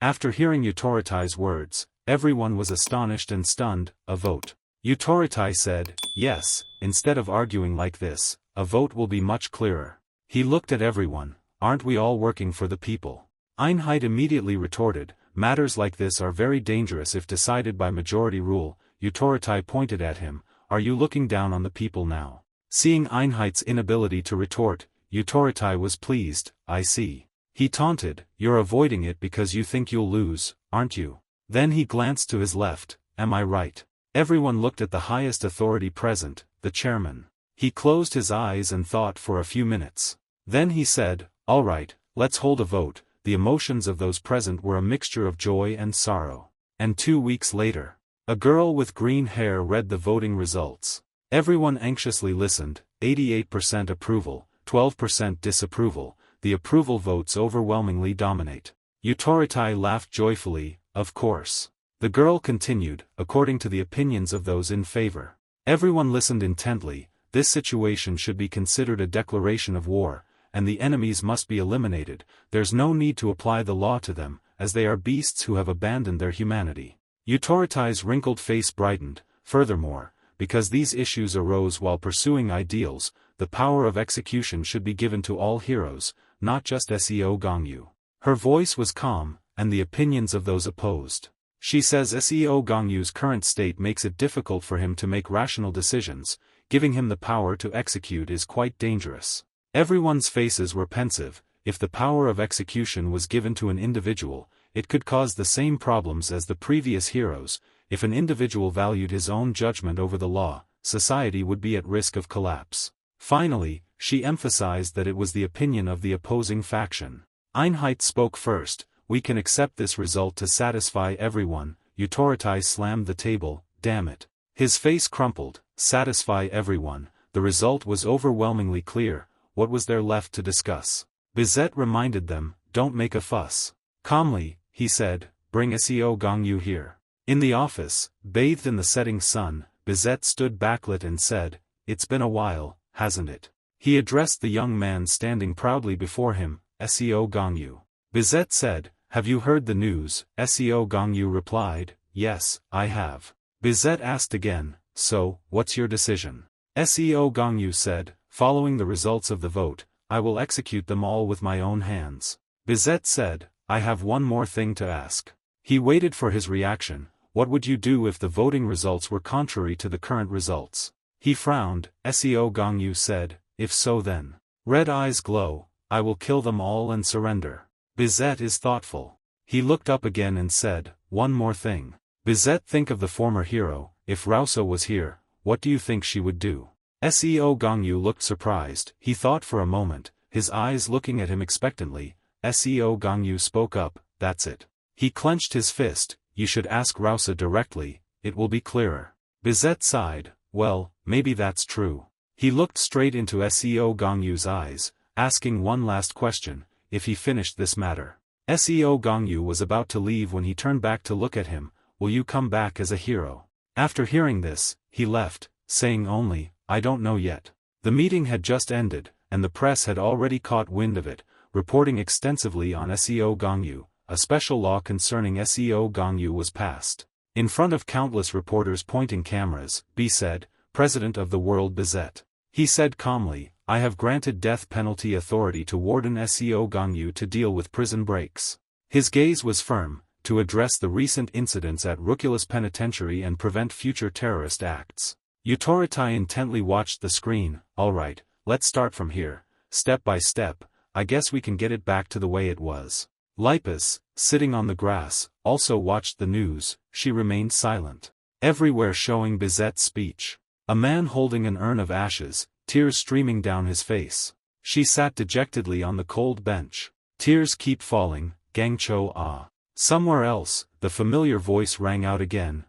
After hearing Utoritai's words, everyone was astonished and stunned. A vote. Utoritai said, yes, instead of arguing like this, a vote will be much clearer. He looked at everyone. Aren't we all working for the people? Einheit immediately retorted, matters like this are very dangerous if decided by majority rule. Utoritai pointed at him, are you looking down on the people now? Seeing Einheit's inability to retort, Utoritai was pleased, I see. He taunted, you're avoiding it because you think you'll lose, aren't you? Then he glanced to his left, am I right? Everyone looked at the highest authority present, the chairman. He closed his eyes and thought for a few minutes. Then he said, all right, let's hold a vote. The emotions of those present were a mixture of joy and sorrow. And 2 weeks later, a girl with green hair read the voting results. Everyone anxiously listened, 88% approval, 12% disapproval, the approval votes overwhelmingly dominate. Utoritai laughed joyfully, of course. The girl continued, according to the opinions of those in favor. Everyone listened intently, this situation should be considered a declaration of war, and the enemies must be eliminated. There's no need to apply the law to them, as they are beasts who have abandoned their humanity. Utoritai's wrinkled face brightened. Furthermore, because these issues arose while pursuing ideals, the power of execution should be given to all heroes, not just Seo Gongyu. Her voice was calm, and the opinions of those opposed. She says Seo Gongyu's current state makes it difficult for him to make rational decisions, giving him the power to execute is quite dangerous. Everyone's faces were pensive. If the power of execution was given to an individual, it could cause the same problems as the previous heroes. If an individual valued his own judgment over the law, society would be at risk of collapse. Finally, she emphasized that it was the opinion of the opposing faction. Einheit spoke first, we can accept this result to satisfy everyone. Utoritai slammed the table, damn it. His face crumpled, satisfy everyone, the result was overwhelmingly clear, what was there left to discuss? Bizet reminded them, don't make a fuss. Calmly, he said, bring Seo Gongyu here. In the office, bathed in the setting sun, Bizet stood backlit and said, it's been a while, hasn't it? He addressed the young man standing proudly before him, Seo Gongyu. Bizet said, have you heard the news? Seo Gongyu replied, yes, I have. Bizet asked again, so, what's your decision? Seo Gongyu said, following the results of the vote, I will execute them all with my own hands. Bizet said, I have one more thing to ask. He waited for his reaction. What would you do if the voting results were contrary to the current results? He frowned. Seo Gongyu said, if so then. Red eyes glow, I will kill them all and surrender. Bizet is thoughtful. He looked up again and said, one more thing. Bizet, think of the former hero, if Rauso was here, what do you think she would do? Seo Gongyu looked surprised. He thought for a moment, his eyes looking at him expectantly. Seo Gongyu spoke up, that's it. He clenched his fist, you should ask Rausa directly, it will be clearer. Bizet sighed, well, maybe that's true. He looked straight into Seo Gongyu's eyes, asking one last question, if he finished this matter. Seo Gongyu was about to leave when he turned back to look at him, will you come back as a hero? After hearing this, he left, saying only, I don't know yet. The meeting had just ended, and the press had already caught wind of it, reporting extensively on Seo Gongyu. A special law concerning Seo Gongyu was passed. In front of countless reporters pointing cameras, B said, President of the World Bizet. He said calmly, I have granted death penalty authority to Warden Seo Gongyu to deal with prison breaks. His gaze was firm, to address the recent incidents at Ruculus Penitentiary and prevent future terrorist acts. Utoritai intently watched the screen. All right, let's start from here, step by step, I guess we can get it back to the way it was. Lipus, sitting on the grass, also watched the news. She remained silent. Everywhere showing Bizet's speech. A man holding an urn of ashes, tears streaming down his face. She sat dejectedly on the cold bench. Tears keep falling, Gangcho ah. Somewhere else, the familiar voice rang out again,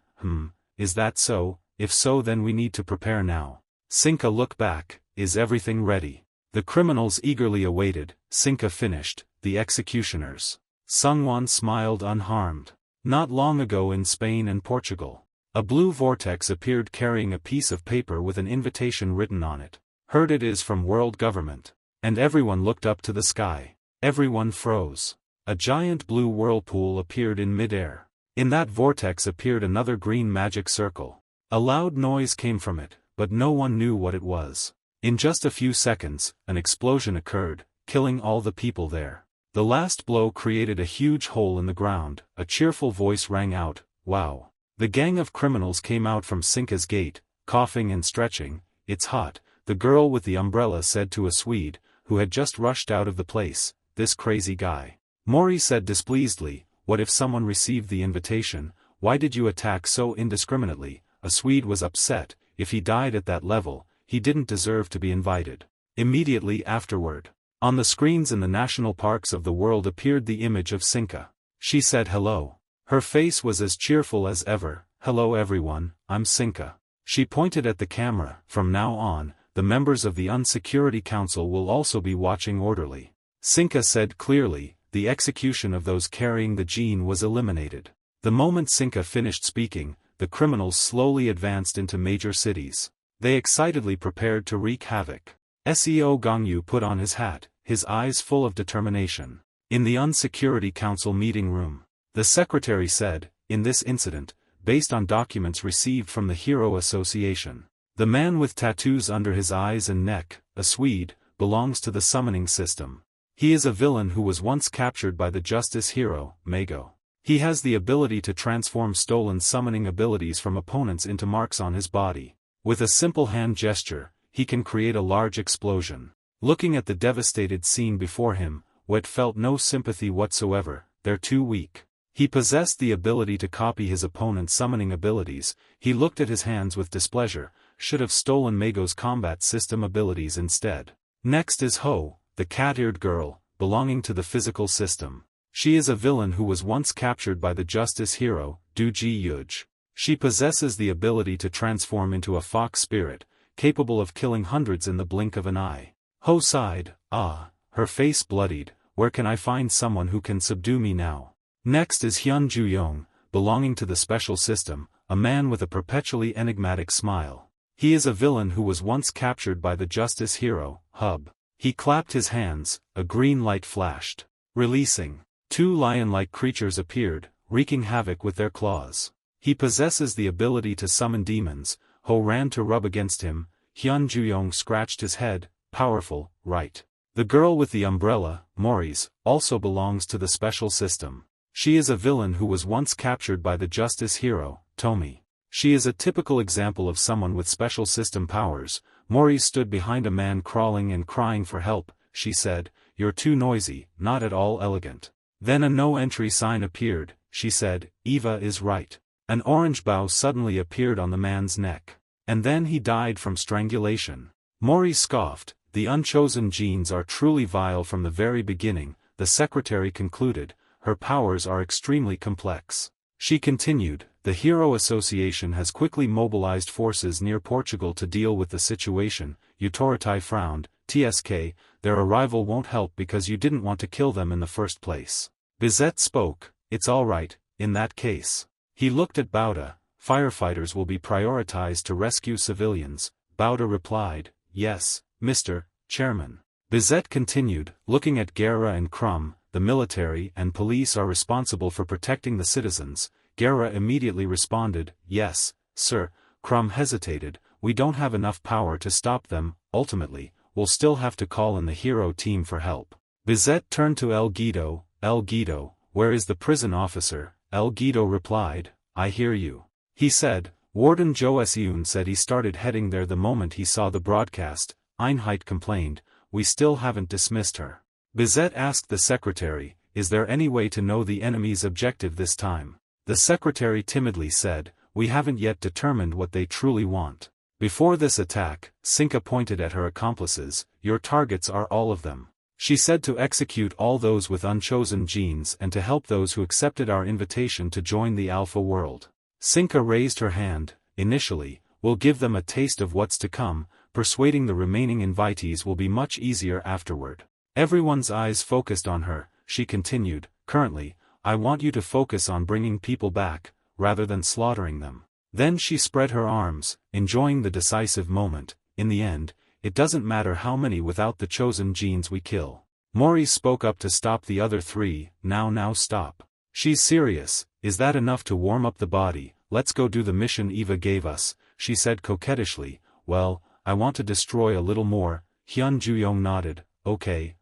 is that so? If so then we need to prepare now. Sinka look back, is everything ready? The criminals eagerly awaited. Sinka finished, the executioners. Sungwon smiled unharmed. Not long ago in Spain and Portugal, a blue vortex appeared carrying a piece of paper with an invitation written on it. Heard it is from world government. And everyone looked up to the sky. Everyone froze. a giant blue whirlpool appeared in midair. In that vortex appeared another green magic circle. A loud noise came from it, but no one knew what it was. In just a few seconds, an explosion occurred, killing all the people there. The last blow created a huge hole in the ground. A cheerful voice rang out, "Wow." The gang of criminals came out from Sinka's gate, coughing and stretching. "It's hot," the girl with the umbrella said to a Swede, who had just rushed out of the place. "This crazy guy." Mori said displeasedly, "What if someone received the invitation? Why did you attack so indiscriminately?" A Swede was upset. If he died at that level, he didn't deserve to be invited. Immediately afterward, on the screens in the national parks of the world appeared the image of Sinka. She said hello. Her face was as cheerful as ever. "Hello everyone, I'm Sinka." She pointed at the camera. "From now on, the members of the Unsecurity Council will also be watching orderly." Sinka said clearly. The execution of those carrying the gene was eliminated. The moment Sinka finished speaking, the criminals slowly advanced into major cities. They excitedly prepared to wreak havoc. Seo Gongyu put on his hat, his eyes full of determination. In the Unsecurity Council meeting room, the secretary said, "In this incident, based on documents received from the Hero Association, the man with tattoos under his eyes and neck, a Swede, belongs to the summoning system. He is a villain who was once captured by the justice hero, Mago. He has the ability to transform stolen summoning abilities from opponents into marks on his body. With a simple hand gesture, he can create a large explosion." Looking at the devastated scene before him, Wet felt no sympathy whatsoever. "They're too weak." He possessed the ability to copy his opponent's summoning abilities. He looked at his hands with displeasure, should have stolen Mago's combat system abilities instead. Next is Ho, the cat-eared girl, belonging to the physical system. She is a villain who was once captured by the justice hero, Duji Yuj. She possesses the ability to transform into a fox spirit, capable of killing hundreds in the blink of an eye. Ho sighed, her face bloodied. "Where can I find someone who can subdue me now?" Next is Hyun Ju-yong, belonging to the special system, a man with a perpetually enigmatic smile. He is a villain who was once captured by the justice hero, Hub. He clapped his hands, a green light flashed. Releasing. Two lion-like creatures appeared, wreaking havoc with their claws. He possesses the ability to summon demons. Ho ran to rub against him. Hyun Ju-yong scratched his head. "Powerful, right?" The girl with the umbrella, Mori's, also belongs to the special system. She is a villain who was once captured by the justice hero, Tomi. She is a typical example of someone with special system powers. Mori stood behind a man crawling and crying for help. She said, "You're too noisy, not at all elegant." Then a no-entry sign appeared. She said, "Eva is right." An orange bough suddenly appeared on the man's neck. And then he died from strangulation. Mori scoffed, "The unchosen genes are truly vile from the very beginning," the secretary concluded. "Her powers are extremely complex." She continued, "The Hero Association has quickly mobilized forces near Portugal to deal with the situation." Utoritai frowned. "TSK, their arrival won't help because you didn't want to kill them in the first place." Bizet spoke, "It's all right, in that case." He looked at Bauda. "Firefighters will be prioritized to rescue civilians." Bauda replied, "Yes, Mr. Chairman." Bizet continued, looking at Guerra and Krum, "The military and police are responsible for protecting the citizens." Guerra immediately responded, "Yes, sir." Krum hesitated, "We don't have enough power to stop them. Ultimately, we'll still have to call in the hero team for help." Bizet turned to El Guido. "El Guido, where is the prison officer?" El Guido replied, "I hear you." He said, "Warden Joe Seun said he started heading there the moment he saw the broadcast." Einheit complained, "We still haven't dismissed her." Bizet asked the secretary, "Is there any way to know the enemy's objective this time?" The secretary timidly said, "We haven't yet determined what they truly want." Before this attack, Sinka pointed at her accomplices. "Your targets are all of them." She said to execute all those with unchosen genes and to help those who accepted our invitation to join the Alpha world. Sinka raised her hand. "Initially, we'll give them a taste of what's to come. Persuading the remaining invitees will be much easier afterward." Everyone's eyes focused on her. She continued, "Currently, I want you to focus on bringing people back, rather than slaughtering them." Then she spread her arms, enjoying the decisive moment. "In the end, it doesn't matter how many without the chosen genes we kill. Mori spoke up to stop the other three. Now stop. She's serious. Is that enough to warm up the body? Let's go do the mission Eva gave us, she said coquettishly. Well, I want to destroy a little more. Hyun Ju-young nodded. Okay.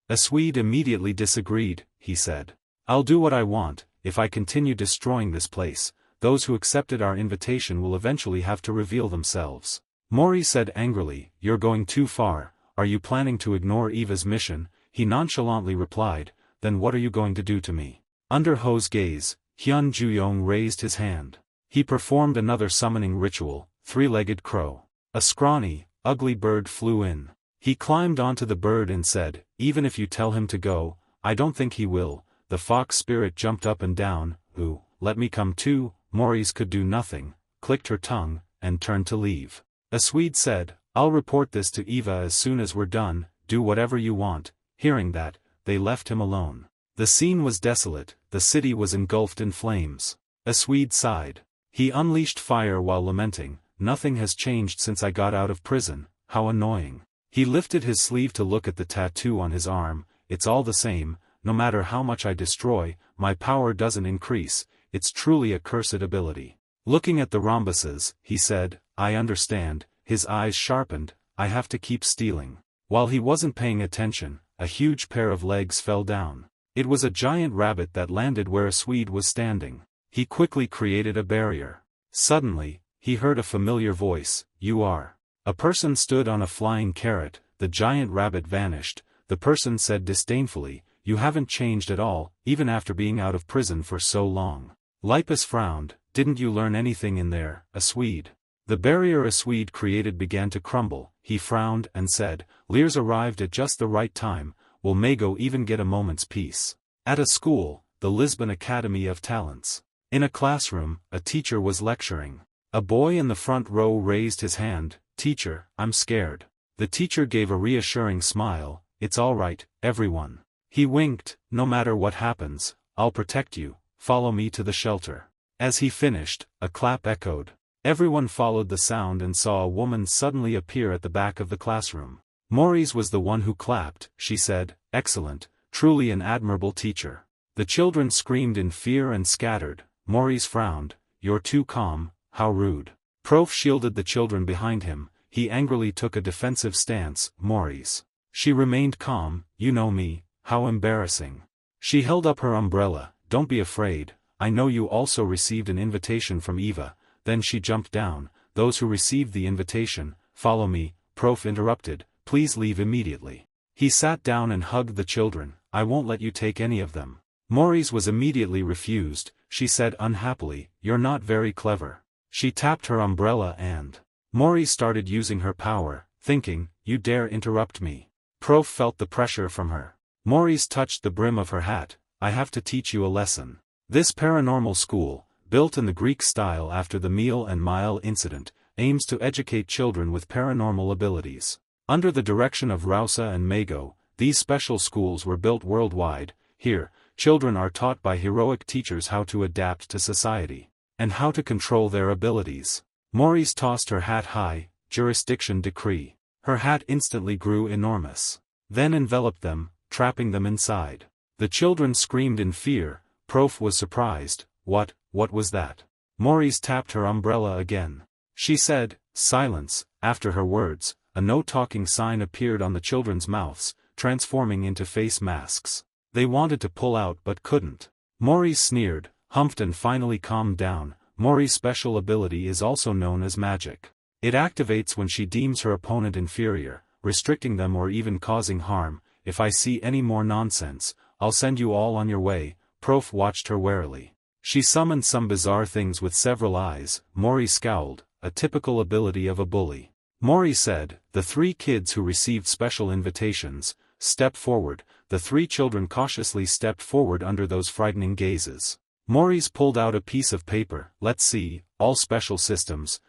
A Swede immediately disagreed, he said. I'll do what I want. If I continue destroying this place, those who accepted our invitation will eventually have to reveal themselves. Mori said angrily, you're going too far. Are you planning to ignore Eva's mission? He nonchalantly replied, then what are you going to do to me? Under Ho's gaze, Hyun Ju-young raised his hand. He performed another summoning ritual, three-legged crow. A scrawny, ugly bird flew in. He climbed onto the bird and said, even if you tell him to go, I don't think he will. The fox spirit jumped up and down. Ooh, let me come too. Mori's could do nothing, clicked her tongue, and turned to leave. A Swede said, I'll report this to Eva as soon as we're done, do whatever you want. Hearing that, they left him alone. The scene was desolate, the city was engulfed in flames. A Swede sighed. He unleashed fire while lamenting, nothing has changed since I got out of prison, how annoying. He lifted his sleeve to look at the tattoo on his arm. It's all the same, no matter how much I destroy, my power doesn't increase, it's truly a cursed ability. Looking at the rhombuses, he said, I understand. His eyes sharpened, I have to keep stealing. While he wasn't paying attention, a huge pair of legs fell down. It was a giant rabbit that landed where a Swede was standing. He quickly created a barrier. Suddenly, he heard a familiar voice, you are. A person stood on a flying carrot, the giant rabbit vanished. The person said disdainfully, you haven't changed at all, even after being out of prison for so long. Lipus frowned, didn't you learn anything in there, a Swede? The barrier a Swede created began to crumble. He frowned and said, Lears arrived at just the right time, will Mago even get a moment's peace? At a school, the Lisbon Academy of Talents. In a classroom, a teacher was lecturing. A boy in the front row raised his hand, Teacher, I'm scared. The teacher gave a reassuring smile, it's all right, everyone. He winked, no matter what happens, I'll protect you, follow me to the shelter. As he finished, a clap echoed. Everyone followed the sound and saw a woman suddenly appear at the back of the classroom. Mori's was the one who clapped, she said, excellent, truly an admirable teacher. The children screamed in fear and scattered. Mori's frowned, you're too calm, how rude. Prof shielded the children behind him, he angrily took a defensive stance, Mori's. She remained calm, you know me, how embarrassing. She held up her umbrella, don't be afraid, I know you also received an invitation from Eva. Then she jumped down, those who received the invitation, follow me, Prof interrupted, please leave immediately. He sat down and hugged the children, I won't let you take any of them. Mori's was immediately refused, she said unhappily, you're not very clever. She tapped her umbrella and Mori started using her power, thinking, you dare interrupt me. Prof felt the pressure from her. Mori's touched the brim of her hat, I have to teach you a lesson. This paranormal school, built in the Greek style after the Meal and Mile incident, aims to educate children with paranormal abilities. Under the direction of Rausa and Mago, these special schools were built worldwide. Here, children are taught by heroic teachers how to adapt to society, and how to control their abilities. Mori's tossed her hat high, jurisdiction decree. Her hat instantly grew enormous. Then enveloped them, trapping them inside. The children screamed in fear. Prof was surprised, what was that? Mori's tapped her umbrella again. She said, silence. After her words, a no-talking sign appeared on the children's mouths, transforming into face masks. They wanted to pull out but couldn't. Mori sneered, humphed and finally calmed down. Mori's special ability is also known as magic. It activates when she deems her opponent inferior, restricting them or even causing harm. If I see any more nonsense, I'll send you all on your way. Prof watched her warily. She summoned some bizarre things with several eyes. Mori scowled, a typical ability of a bully. Mori said, the three kids who received special invitations, step forward. The three children cautiously stepped forward under those frightening gazes. Mori's pulled out a piece of paper, let's see, all special systems.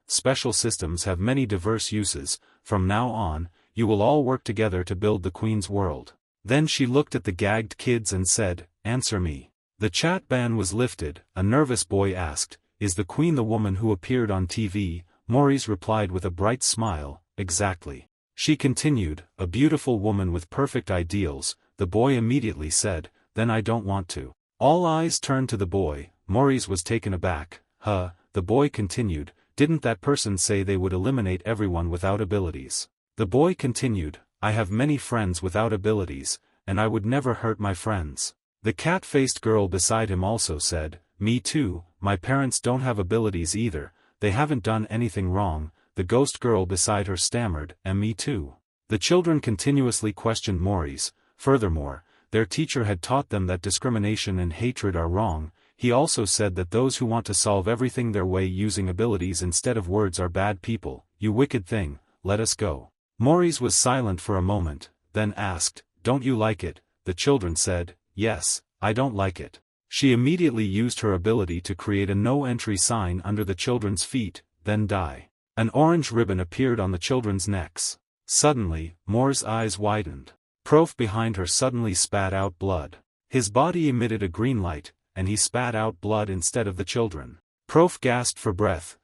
Special systems have many diverse uses. From now on, you will all work together to build the Queen's world. Then she looked at the gagged kids and said, answer me. The chat ban was lifted. A nervous boy asked, is the Queen the woman who appeared on TV? Mori's replied with a bright smile, exactly. She continued, a beautiful woman with perfect ideals. The boy immediately said, then I don't want to. All eyes turned to the boy. Maurice was taken aback. The boy continued, didn't that person say they would eliminate everyone without abilities? The boy continued, I have many friends without abilities, and I would never hurt my friends. The cat-faced girl beside him also said, me too, my parents don't have abilities either, they haven't done anything wrong. The ghost girl beside her stammered, and me too. The children continuously questioned Maurice. Furthermore, their teacher had taught them that discrimination and hatred are wrong. He also said that those who want to solve everything their way using abilities instead of words are bad people. You wicked thing, let us go. Maurice was silent for a moment, then asked, don't you like it? The children said, yes, I don't like it. She immediately used her ability to create a no-entry sign under the children's feet, then die. An orange ribbon appeared on the children's necks. Suddenly, Moore's eyes widened. Prof behind her suddenly spat out blood. His body emitted a green light, and he spat out blood instead of the children. Prof gasped for breath.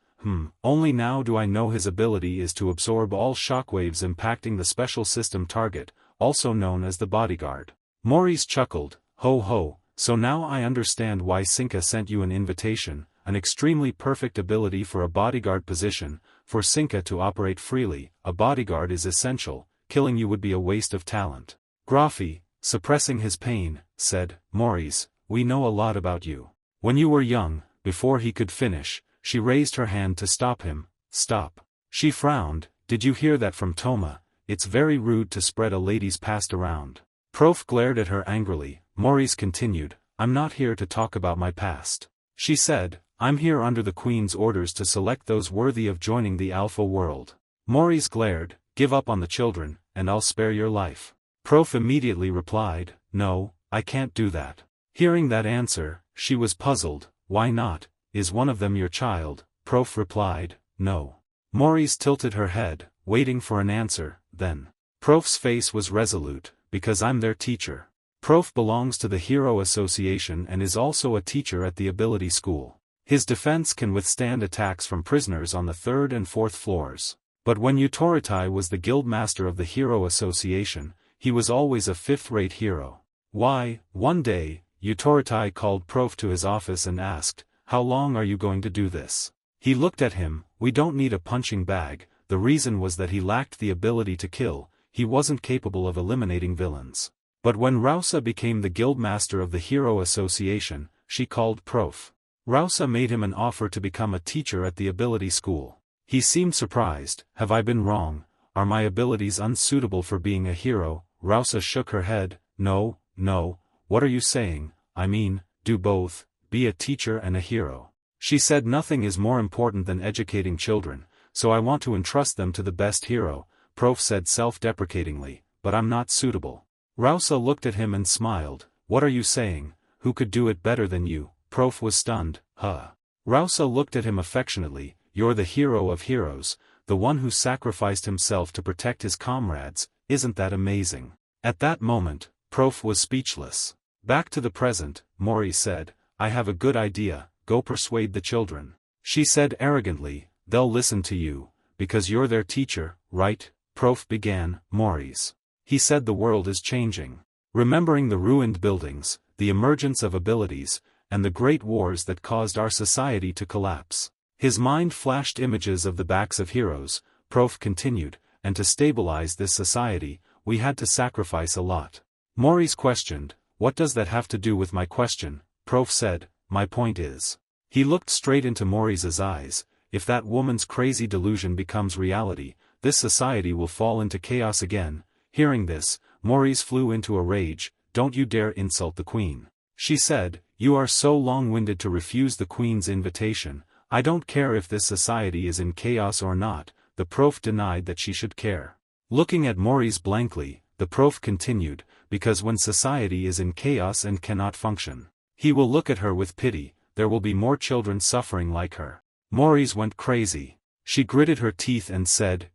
Only now do I know his ability is to absorb all shockwaves impacting the special system target, also known as the bodyguard. Maurice chuckled, ho ho, so now I understand why Sinka sent you an invitation, an extremely perfect ability for a bodyguard position. For Sinka to operate freely, a bodyguard is essential, killing you would be a waste of talent. Graphi, suppressing his pain, said, Maurice, we know a lot about you. When you were young, before he could finish, she raised her hand to stop him. Stop. She frowned, did you hear that from Toma? It's very rude to spread a lady's past around. Prof glared at her angrily. Maurice continued, I'm not here to talk about my past. She said, I'm here under the Queen's orders to select those worthy of joining the Alpha world. Maurice glared, give up on the children, and I'll spare your life. Prof immediately replied, no, I can't do that. Hearing that answer, she was puzzled, why not, is one of them your child? Prof replied, no. Maurice tilted her head, waiting for an answer, then. Prof's face was resolute, because I'm their teacher. Prof belongs to the Hero Association and is also a teacher at the Ability School. His defense can withstand attacks from prisoners on the 3rd and 4th floors. But when Utoritai was the guild master of the Hero Association, he was always a 5th-rate hero. Why, one day, Utoritai called Prof to his office and asked, how long are you going to do this? He looked at him, we don't need a punching bag. The reason was that he lacked the ability to kill, he wasn't capable of eliminating villains. But when Rausa became the guild master of the Hero Association, she called Prof. Rausa made him an offer to become a teacher at the Ability School. He seemed surprised, have I been wrong? Are my abilities unsuitable for being a hero? Rausa shook her head, no, what are you saying? I mean, do both, be a teacher and a hero. She said nothing is more important than educating children, so I want to entrust them to the best hero. Prof said self-deprecatingly, but I'm not suitable. Rausa looked at him and smiled, what are you saying? Who could do it better than you? Prof was stunned, Rausa looked at him affectionately, you're the hero of heroes, the one who sacrificed himself to protect his comrades, isn't that amazing? At that moment, Prof was speechless. Back to the present, Mori said, I have a good idea, go persuade the children. She said arrogantly, they'll listen to you, because you're their teacher, right? Prof began, Maurice. He said the world is changing. Remembering the ruined buildings, the emergence of abilities, and the great wars that caused our society to collapse. His mind flashed images of the backs of heroes. Prof continued, and to stabilize this society, we had to sacrifice a lot. Maurice questioned, what does that have to do with my question? Prof said, my point is. He looked straight into Maurice's eyes, if that woman's crazy delusion becomes reality, this society will fall into chaos again. Hearing this, Maurice flew into a rage, don't you dare insult the queen. She said, you are so long-winded to refuse the queen's invitation, I don't care if this society is in chaos or not. The prof denied that she should care. Looking at Maurice blankly, the prof continued, because when society is in chaos and cannot function, he will look at her with pity, there will be more children suffering like her. Maurice went crazy. She gritted her teeth and said,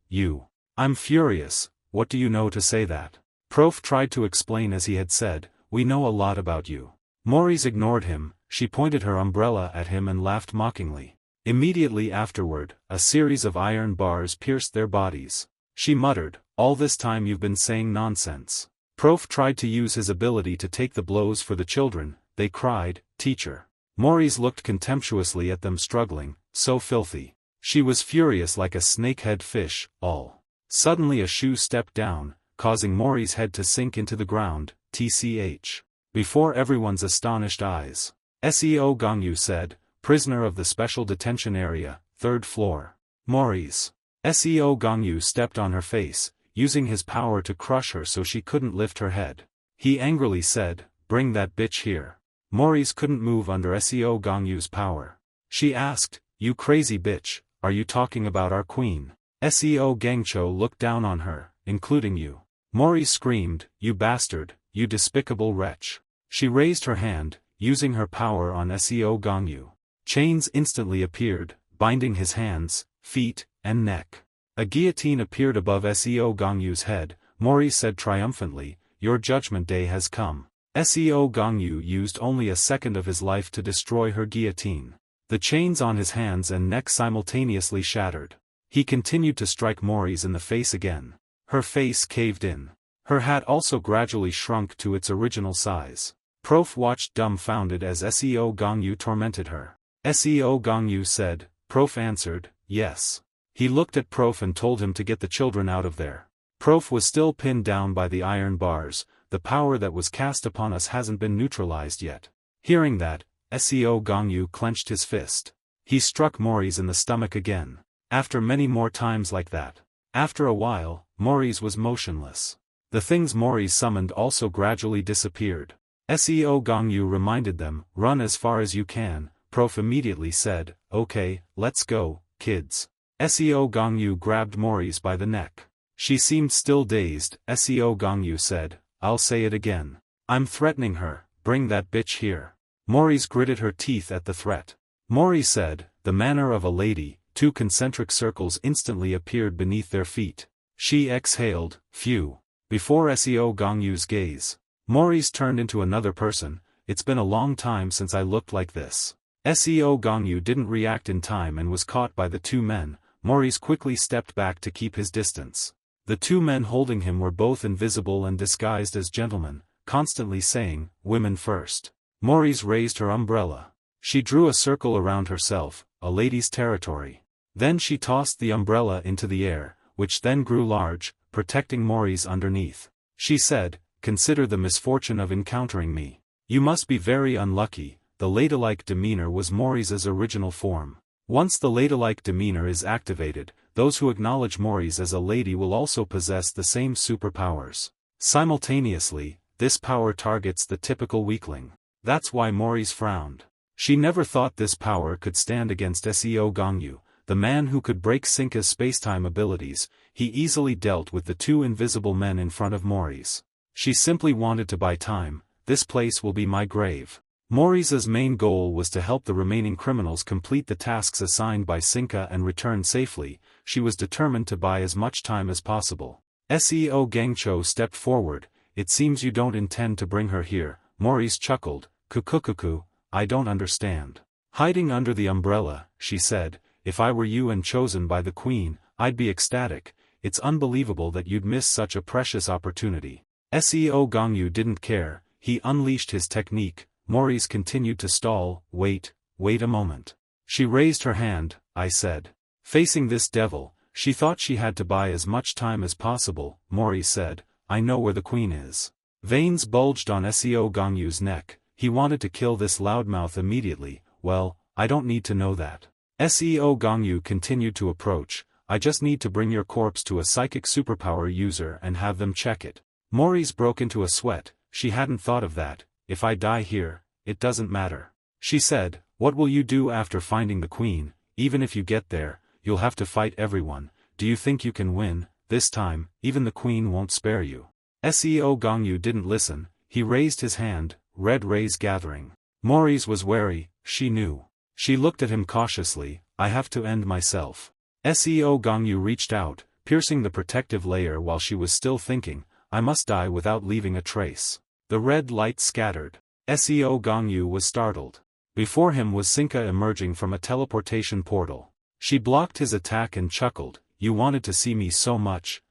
I'm furious, what do you know to say that? Prof tried to explain as he had said, we know a lot about you. Maurice ignored him, she pointed her umbrella at him and laughed mockingly. Immediately afterward, a series of iron bars pierced their bodies. She muttered, All this time you've been saying nonsense. Prof tried to use his ability to take the blows for the children. They cried, "Teacher." Maurice looked contemptuously at them struggling, so filthy. She was furious like a snakehead fish, all. Suddenly a shoe stepped down, causing Maurice's head to sink into the ground, tch. Before everyone's astonished eyes. Seo Gongyu said, "Prisoner of the Special Detention Area, 3rd floor." Maurice. Seo Gongyu stepped on her face, using his power to crush her so she couldn't lift her head. He angrily said, "Bring that bitch here." Maurice couldn't move under Seo Gongyu's power. She asked, "You crazy bitch, are you talking about our queen?" Seo Gangcho looked down on her, "Including you." Maurice screamed, "You bastard, you despicable wretch." She raised her hand, using her power on Seo Gongyu. Chains instantly appeared, binding his hands, feet, and neck. A guillotine appeared above Seo Gongyu's head. Maurice said triumphantly, "Your judgment day has come." Seo Gongyu used only a second of his life to destroy her guillotine. The chains on his hands and neck simultaneously shattered. He continued to strike Maurice in the face again. Her face caved in. Her hat also gradually shrunk to its original size. Prof watched dumbfounded as Seo Gongyu tormented her. Seo Gongyu said, Prof answered, "Yes." He looked at Prof and told him to get the children out of there. Prof was still pinned down by the iron bars. "The power that was cast upon us hasn't been neutralized yet." Hearing that, Seo Gongyu clenched his fist. He struck Maurice in the stomach again. After many more times like that. After a while, Maurice was motionless. The things Maurice summoned also gradually disappeared. Seo Gongyu reminded them, "Run as far as you can." Prof immediately said, "Okay, let's go, kids." Seo Gongyu grabbed Maurice by the neck. She seemed still dazed. Seo Gongyu said, "I'll say it again. I'm threatening her, bring that bitch here." Maurice gritted her teeth at the threat. Maurice said, "The manner of a lady." 2 concentric circles instantly appeared beneath their feet. She exhaled, "Phew." Before Seo Gongyu's gaze. Maurice turned into another person. "It's been a long time since I looked like this." Seo Gongyu didn't react in time and was caught by the 2 men. Maurice quickly stepped back to keep his distance. The 2 men holding him were both invisible and disguised as gentlemen, constantly saying, "Women first." Maurice raised her umbrella. She drew a circle around herself, a lady's territory. Then she tossed the umbrella into the air, which then grew large, protecting Maurice underneath. She said, "Consider the misfortune of encountering me. You must be very unlucky." The ladylike demeanor was Maurice's original form. Once the ladylike demeanor is activated, those who acknowledge Maurice as a lady will also possess the same superpowers. Simultaneously, this power targets the typical weakling. That's why Maurice frowned. She never thought this power could stand against Seo Gongyu, the man who could break Sinka's spacetime abilities. He easily dealt with the 2 invisible men in front of Maurice. She simply wanted to buy time. "This place will be my grave." Maurice's main goal was to help the remaining criminals complete the tasks assigned by Sinka and return safely. She was determined to buy as much time as possible. Seo Gangcho stepped forward. "It seems you don't intend to bring her here." Maurice chuckled. "Kukukuku, I don't understand." Hiding under the umbrella, she said, "If I were you and chosen by the queen, I'd be ecstatic. It's unbelievable that you'd miss such a precious opportunity." Seo Gongyu didn't care. He unleashed his technique. Maurice continued to stall. Wait a moment." She raised her hand. "I said." Facing this devil, she thought she had to buy as much time as possible. Maurice said, "I know where the queen is." Veins bulged on Seo Gongyu's neck. He wanted to kill this loudmouth immediately. "Well, I don't need to know that." Seo Gongyu continued to approach. "I just need to bring your corpse to a psychic superpower user and have them check it." Maurice broke into a sweat. She hadn't thought of that. "If I die here, it doesn't matter." She said, "What will you do after finding the queen? Even if you get there, you'll have to fight everyone. Do you think you can win? This time, even the queen won't spare you." Seo Gongyu didn't listen. He raised his hand, red rays gathering. Maurice was wary. She knew. She looked at him cautiously. "I have to end myself." Seo Gongyu reached out, piercing the protective layer while she was still thinking, "I must die without leaving a trace." The red light scattered. Seo Gongyu was startled. Before him was Sinka emerging from a teleportation portal. She blocked his attack and chuckled. "You wanted to see me so much.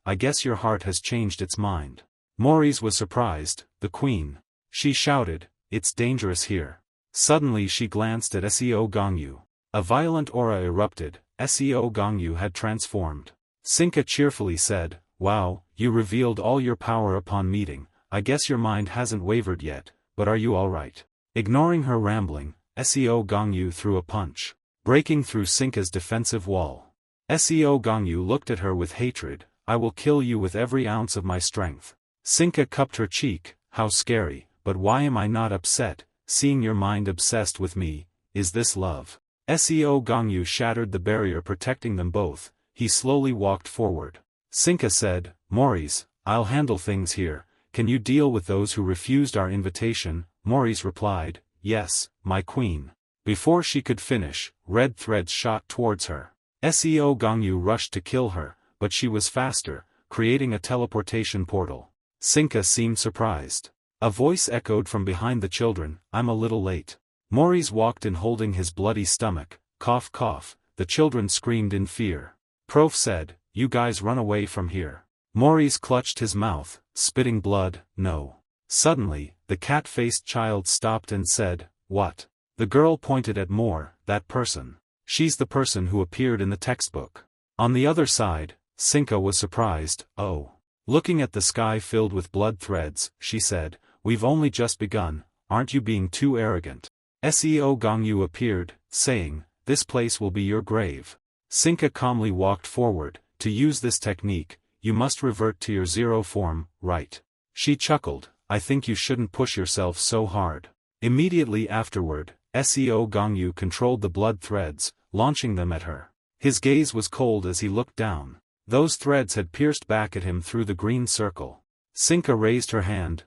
I guess your heart has changed its mind. Maurice was surprised. The queen. She shouted, it's dangerous here. Suddenly she glanced at Seo Gongyu. A violent aura erupted. Seo Gongyu had transformed. Sinka cheerfully said, wow, you revealed all your power upon meeting. I guess your mind hasn't wavered yet, but are you alright? Ignoring her rambling, Seo Gongyu threw a punch, breaking through Sinka's defensive wall. Seo Gongyu looked at her with hatred. I will kill you with every ounce of my strength. Sinka cupped her cheek. How scary, but why am I not upset, seeing your mind obsessed with me? Is this love? Seo Gongyu shattered the barrier protecting them both. He slowly walked forward. Sinka said, Maurice, I'll handle things here. Can you deal with those who refused our invitation? Maurice replied, yes, my queen. Before she could finish, red threads shot towards her. Seo Gongyu rushed to kill her, but she was faster, creating a teleportation portal. Sinka seemed surprised. A voice echoed from behind the children, I'm a little late. Maurice walked in holding his bloody stomach. Cough cough, the children screamed in fear. Prof said, you guys run away from here. Maurice clutched his mouth, spitting blood. No. Suddenly, the cat-faced child stopped and said, what? The girl pointed at Moore, that person. She's the person who appeared in the textbook. On the other side, Sinka was surprised. Oh. Looking at the sky filled with blood threads, she said, we've only just begun, aren't you being too arrogant? Seo Gongyu appeared, saying, this place will be your grave. Sinka calmly walked forward. To use this technique, you must revert to your zero form, right? She chuckled, I think you shouldn't push yourself so hard. Immediately afterward, Seo Gongyu controlled the blood threads, launching them at her. His gaze was cold as he looked down. Those threads had pierced back at him through the green circle. Sinka raised her hand,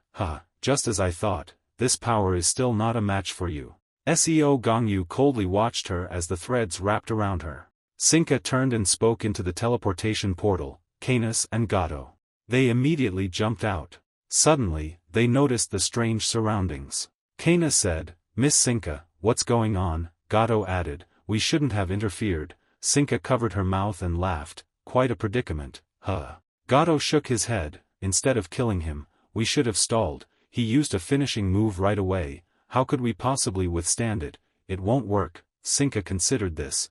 just as I thought, this power is still not a match for you. Seo Gongyu coldly watched her as the threads wrapped around her. Sinka turned and spoke into the teleportation portal, Canis and Gato. They immediately jumped out. Suddenly, they noticed the strange surroundings. Canis said, Miss Sinka, what's going on? Gato added, we shouldn't have interfered. Sinka covered her mouth and laughed, quite a predicament, Gato shook his head, instead of killing him, we should have stalled. He used a finishing move right away. How could we possibly withstand it? It won't work. Sinka considered this.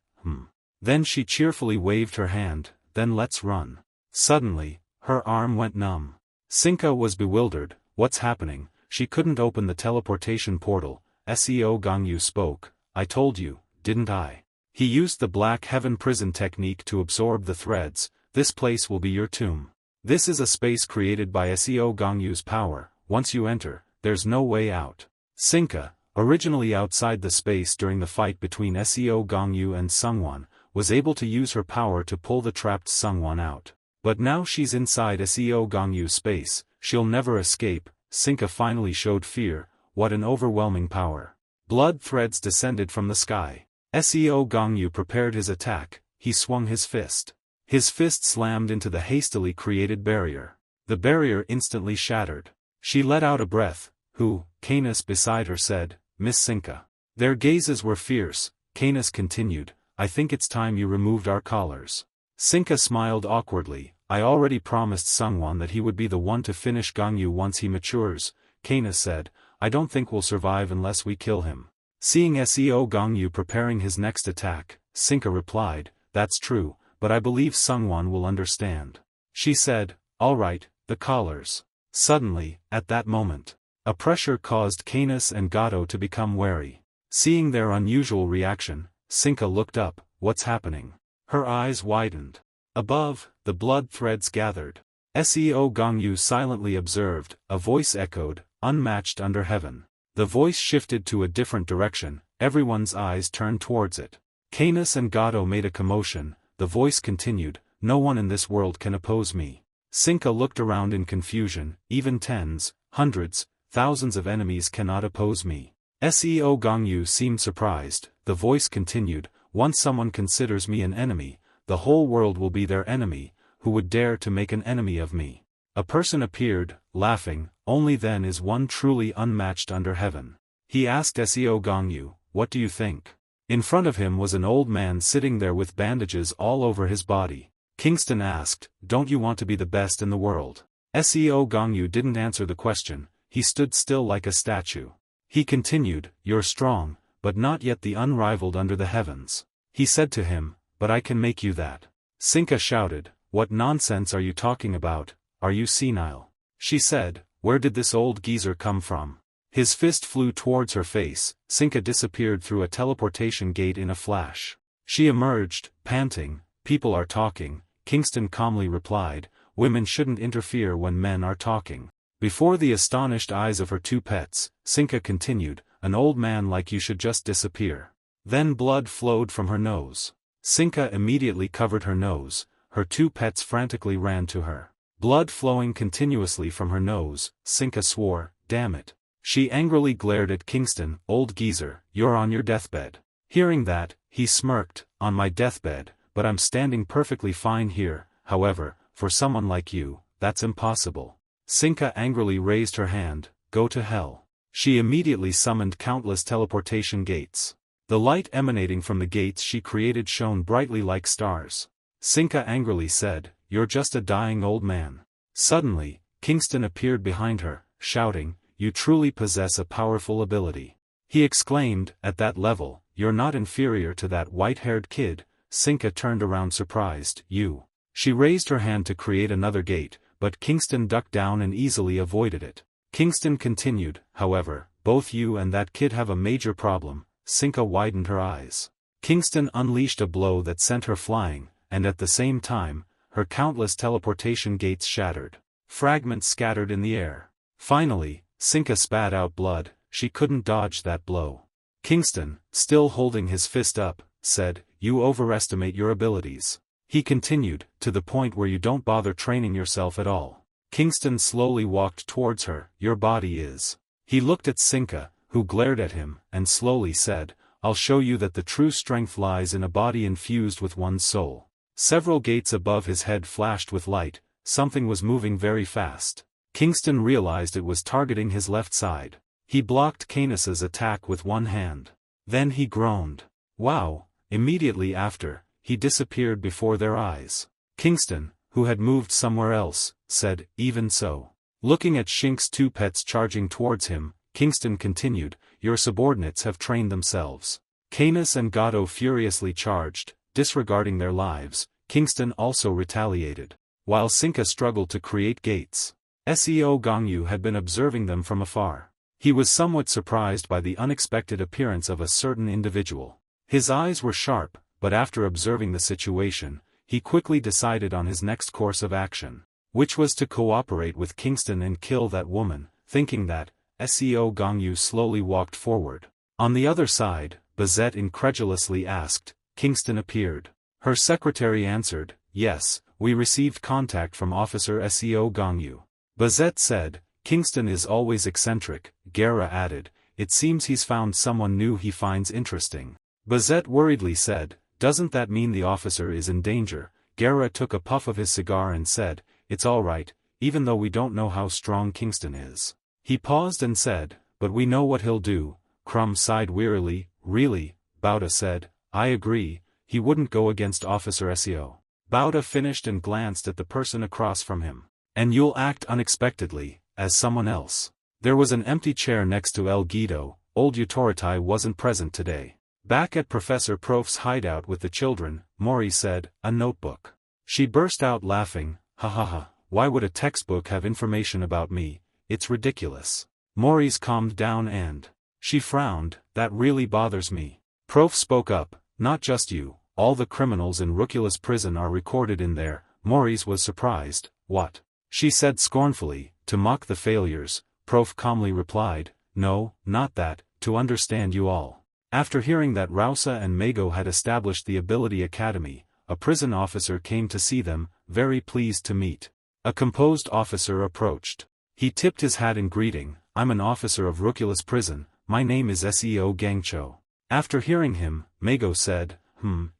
Then she cheerfully waved her hand, then let's run. Suddenly, her arm went numb. Sinka was bewildered, what's happening? She couldn't open the teleportation portal. Seo Gongyu spoke, I told you, didn't I? He used the Black Heaven prison technique to absorb the threads. This place will be your tomb. This is a space created by Seo Gongyu's power. Once you enter, there's no way out. Sinka, originally outside the space during the fight between Seo Gongyu and Sungwon, was able to use her power to pull the trapped Sungwon out. But now she's inside Seo Gongyu's space, she'll never escape. Sinka finally showed fear. What an overwhelming power. Blood threads descended from the sky. Seo Gongyu prepared his attack. He swung his fist. His fist slammed into the hastily created barrier. The barrier instantly shattered. She let out a breath. Who? Canis beside her said, Miss Sinka. Their gazes were fierce. Canis continued, I think it's time you removed our collars. Sinka smiled awkwardly, I already promised Sungwon that he would be the one to finish Gongyu once he matures. Canis said, I don't think we'll survive unless we kill him. Seeing Seo Gongyu preparing his next attack, Sinka replied, that's true, but I believe Sungwon will understand. She said, alright, the collars. Suddenly, at that moment, a pressure caused Canis and Gato to become wary. Seeing their unusual reaction, Sinka looked up, what's happening? Her eyes widened. Above, the blood threads gathered. Seo Gongyu silently observed, a voice echoed, unmatched under heaven. The voice shifted to a different direction, everyone's eyes turned towards it. Canis and Gato made a commotion, the voice continued, no one in this world can oppose me. Sinka looked around in confusion, even tens, hundreds, thousands of enemies cannot oppose me. Seo Gongyu seemed surprised, the voice continued, once someone considers me an enemy, the whole world will be their enemy, who would dare to make an enemy of me? A person appeared, laughing, only then is one truly unmatched under heaven. He asked Seo Gongyu, what do you think? In front of him was an old man sitting there with bandages all over his body. Kingston asked, don't you want to be the best in the world? Seo Gongyu didn't answer the question, he stood still like a statue. He continued, you're strong, but not yet the unrivaled under the heavens. He said to him, but I can make you that. Sinka shouted, what nonsense are you talking about, are you senile? She said, where did this old geezer come from? His fist flew towards her face, Sinka disappeared through a teleportation gate in a flash. She emerged, panting, people are talking, Kingston calmly replied, women shouldn't interfere when men are talking. Before the astonished eyes of her two pets, Sinka continued, an old man like you should just disappear. Then blood flowed from her nose. Sinka immediately covered her nose, her two pets frantically ran to her. Blood flowing continuously from her nose, Sinka swore, damn it. She angrily glared at Kingston, old geezer, you're on your deathbed. Hearing that, he smirked, on my deathbed, but I'm standing perfectly fine here, however, for someone like you, that's impossible. Sinka angrily raised her hand, go to hell. She immediately summoned countless teleportation gates. The light emanating from the gates she created shone brightly like stars. Sinka angrily said, you're just a dying old man. Suddenly, Kingston appeared behind her, shouting, you truly possess a powerful ability. He exclaimed, at that level, you're not inferior to that white-haired kid. Sinka turned around surprised, you. She raised her hand to create another gate, but Kingston ducked down and easily avoided it. Kingston continued, however, both you and that kid have a major problem. Sinka widened her eyes. Kingston unleashed a blow that sent her flying, and at the same time, her countless teleportation gates shattered. Fragments scattered in the air. Finally, Sinka spat out blood, she couldn't dodge that blow. Kingston, still holding his fist up, said, you overestimate your abilities. He continued, to the point where you don't bother training yourself at all. Kingston slowly walked towards her, your body is. He looked at Sinka, who glared at him, and slowly said, I'll show you that the true strength lies in a body infused with one's soul. Several gates above his head flashed with light, something was moving very fast. Kingston realized it was targeting his left side. He blocked Canis's attack with one hand. Then he groaned. Wow! Immediately after, he disappeared before their eyes. Kingston, who had moved somewhere else, said, even so. Looking at Shink's two pets charging towards him, Kingston continued, your subordinates have trained themselves. Canis and Gato furiously charged, disregarding their lives. Kingston also retaliated. While Sinka struggled to create gates, Seo Gongyu had been observing them from afar. He was somewhat surprised by the unexpected appearance of a certain individual. His eyes were sharp, but after observing the situation, he quickly decided on his next course of action, which was to cooperate with Kingston and kill that woman. Thinking that, Seo Gongyu slowly walked forward. On the other side, Bazette incredulously asked, Kingston appeared. Her secretary answered, yes, we received contact from Officer Seo Gongyu. Bazette said, Kingston is always eccentric. Guerra added, it seems he's found someone new he finds interesting. Bazette worriedly said, doesn't that mean the officer is in danger? Guerra took a puff of his cigar and said, it's all right, even though we don't know how strong Kingston is. He paused and said, but we know what he'll do. Crumb sighed wearily, really? Bauta said, I agree, he wouldn't go against Officer Seo. Bauta finished and glanced at the person across from him. And you'll act unexpectedly, as someone else. There was an empty chair next to El Guido. Old Utoritai wasn't present today. Back at Professor Prof's hideout with the children, Mori said, a notebook. She burst out laughing, ha ha ha, why would a textbook have information about me? It's ridiculous. Mori's calmed down and she frowned, that really bothers me. Prof spoke up, not just you, all the criminals in Ruculus prison are recorded in there. Mori's was surprised, what? She said scornfully, to mock the failures. Prof calmly replied, no, not that, to understand you all. After hearing that Rausa and Mago had established the Ability Academy, a prison officer came to see them, very pleased to meet. A composed officer approached. He tipped his hat in greeting, I'm an officer of Ruculus prison, my name is Seo Gangcho. After hearing him, Mago said,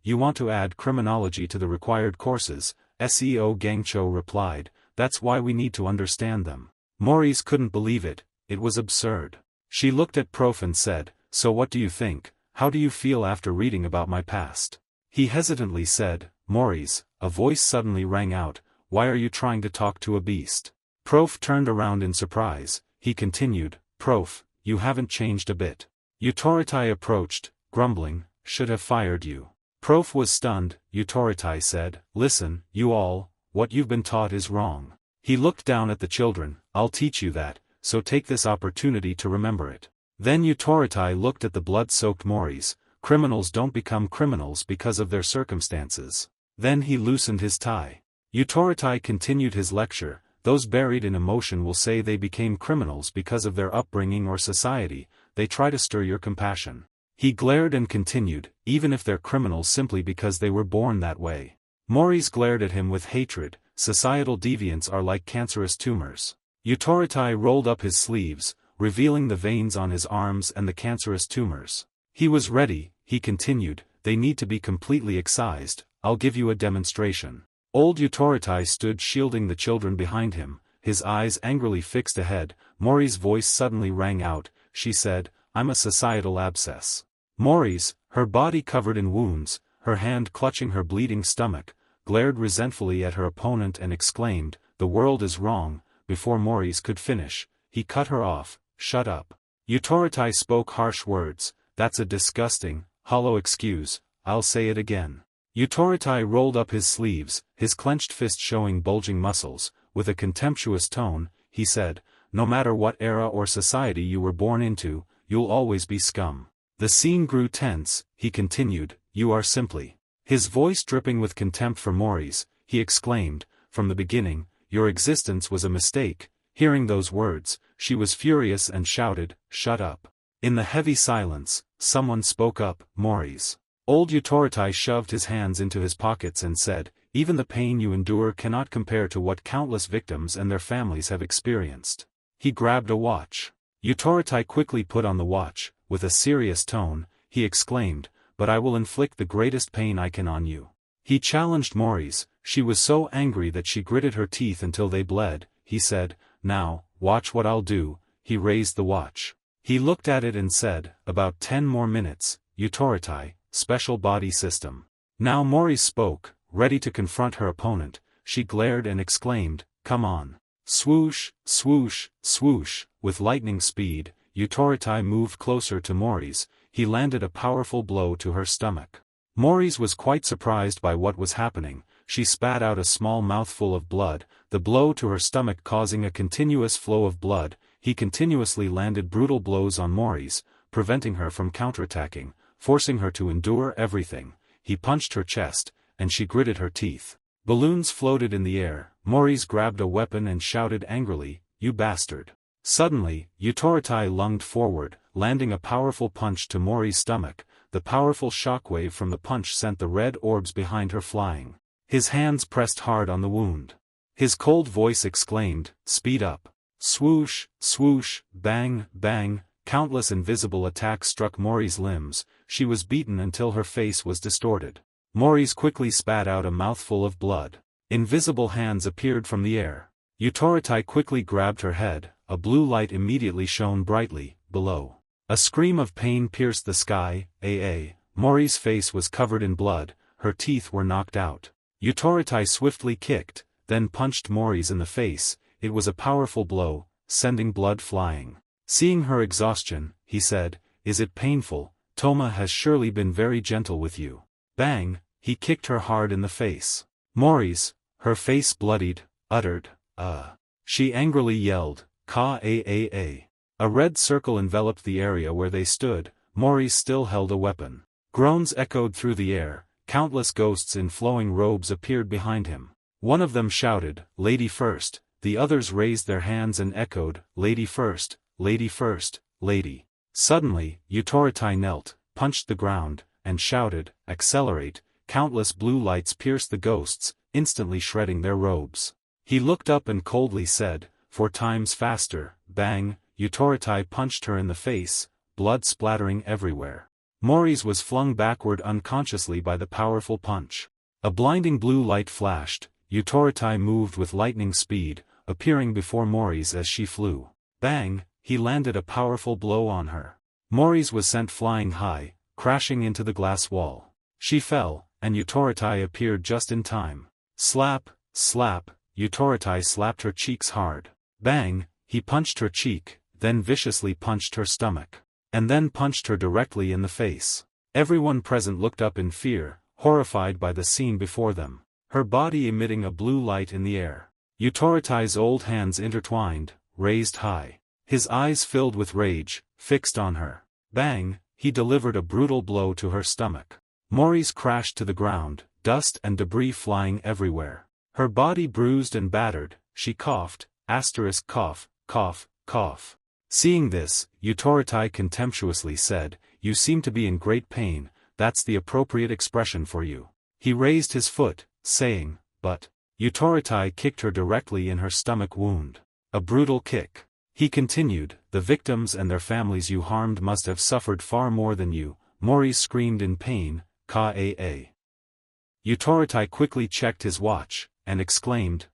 you want to add criminology to the required courses? Seo Gangcho replied, that's why we need to understand them. Maurice couldn't believe it, it was absurd. She looked at Prof and said, so what do you think, how do you feel after reading about my past? He hesitantly said, Maurice, a voice suddenly rang out, why are you trying to talk to a beast? Prof turned around in surprise. He continued, Prof, you haven't changed a bit. Utoritai approached, grumbling, should have fired you. Prof was stunned. Utoritai said, listen, you all, what you've been taught is wrong. He looked down at the children, I'll teach you that, so take this opportunity to remember it. Then Utoritai looked at the blood-soaked Maurice, criminals don't become criminals because of their circumstances. Then he loosened his tie. Utoritai continued his lecture, those buried in emotion will say they became criminals because of their upbringing or society, they try to stir your compassion. He glared and continued, even if they're criminals simply because they were born that way. Maurice glared at him with hatred, societal deviants are like cancerous tumors. Utoritai rolled up his sleeves, revealing the veins on his arms and the cancerous tumors. He was ready, he continued, they need to be completely excised, I'll give you a demonstration. Old Utoritai stood shielding the children behind him, his eyes angrily fixed ahead. Maurice's voice suddenly rang out, she said, I'm a societal abscess. Maurice, her body covered in wounds, her hand clutching her bleeding stomach, glared resentfully at her opponent and exclaimed, the world is wrong. Before Maurice could finish, he cut her off, shut up. Utoritai spoke harsh words, that's a disgusting, hollow excuse, I'll say it again. Utoritai rolled up his sleeves, his clenched fist showing bulging muscles. With a contemptuous tone, he said, no matter what era or society you were born into, you'll always be scum. The scene grew tense. He continued, you are simply. His voice dripping with contempt for Maurice, he exclaimed, from the beginning, your existence was a mistake. Hearing those words, she was furious and shouted, shut up. In the heavy silence, someone spoke up, Maurice. Old Utoritai shoved his hands into his pockets and said, even the pain you endure cannot compare to what countless victims and their families have experienced. He grabbed a watch. Utoritai quickly put on the watch. With a serious tone, he exclaimed, but I will inflict the greatest pain I can on you. He challenged Maurice. She was so angry that she gritted her teeth until they bled. He said, now, watch what I'll do. He raised the watch. He looked at it and said, about 10 more minutes, Utoritai, special body system. Now Maurice spoke, ready to confront her opponent. She glared and exclaimed, come on. Swoosh, swoosh, swoosh. With lightning speed, Utoritai moved closer to Maurice. He landed a powerful blow to her stomach. Maurice was quite surprised by what was happening. She spat out a small mouthful of blood, the blow to her stomach causing a continuous flow of blood. He continuously landed brutal blows on Maurice, preventing her from counterattacking, forcing her to endure everything. He punched her chest, and she gritted her teeth. Balloons floated in the air. Maurice grabbed a weapon and shouted angrily, you bastard. Suddenly, Utoritai lunged forward, landing a powerful punch to Maurice's stomach. The powerful shockwave from the punch sent the red orbs behind her flying. His hands pressed hard on the wound. His cold voice exclaimed, speed up. Swoosh, swoosh, bang, bang. Countless invisible attacks struck Maurice's limbs. She was beaten until her face was distorted. Maurice quickly spat out a mouthful of blood. Invisible hands appeared from the air. Utoritai quickly grabbed her head. A blue light immediately shone brightly, below. A scream of pain pierced the sky. Maurice's face was covered in blood, her teeth were knocked out. Utoritai swiftly kicked, then punched Maurice in the face. It was a powerful blow, sending blood flying. Seeing her exhaustion, he said, is it painful? Toma has surely been very gentle with you. Bang, he kicked her hard in the face. Maurice, her face bloodied, uttered, She angrily yelled, Ka-a-a-a. A red circle enveloped the area where they stood. Maurice still held a weapon. Groans echoed through the air. Countless ghosts in flowing robes appeared behind him. One of them shouted, lady first. The others raised their hands and echoed, lady first, lady first, lady. Suddenly, Utoritai knelt, punched the ground, and shouted, accelerate. Countless blue lights pierced the ghosts, instantly shredding their robes. He looked up and coldly said, 4 times faster. Bang, Utoritai punched her in the face, blood splattering everywhere. Maurice was flung backward unconsciously by the powerful punch. A blinding blue light flashed. Utoritai moved with lightning speed, appearing before Maurice as she flew. Bang, he landed a powerful blow on her. Maurice was sent flying high, crashing into the glass wall. She fell, and Utoritai appeared just in time. Slap, slap, Utoritai slapped her cheeks hard. Bang, he punched her cheek, then viciously punched her stomach. And then punched her directly in the face. Everyone present looked up in fear, horrified by the scene before them. Her body emitting a blue light in the air. Utoritai's old hands intertwined, raised high. His eyes filled with rage, fixed on her. Bang, he delivered a brutal blow to her stomach. Maurice crashed to the ground, dust and debris flying everywhere. Her body bruised and battered, she coughed, cough, cough, cough. Seeing this, Utoritai contemptuously said, "You seem to be in great pain, that's the appropriate expression for you." He raised his foot, saying, "But..." Utoritai kicked her directly in her stomach wound. A brutal kick. He continued, "The victims and their families you harmed must have suffered far more than you." Maurice screamed in pain, "Kaa." Utoritai quickly checked his watch, and exclaimed,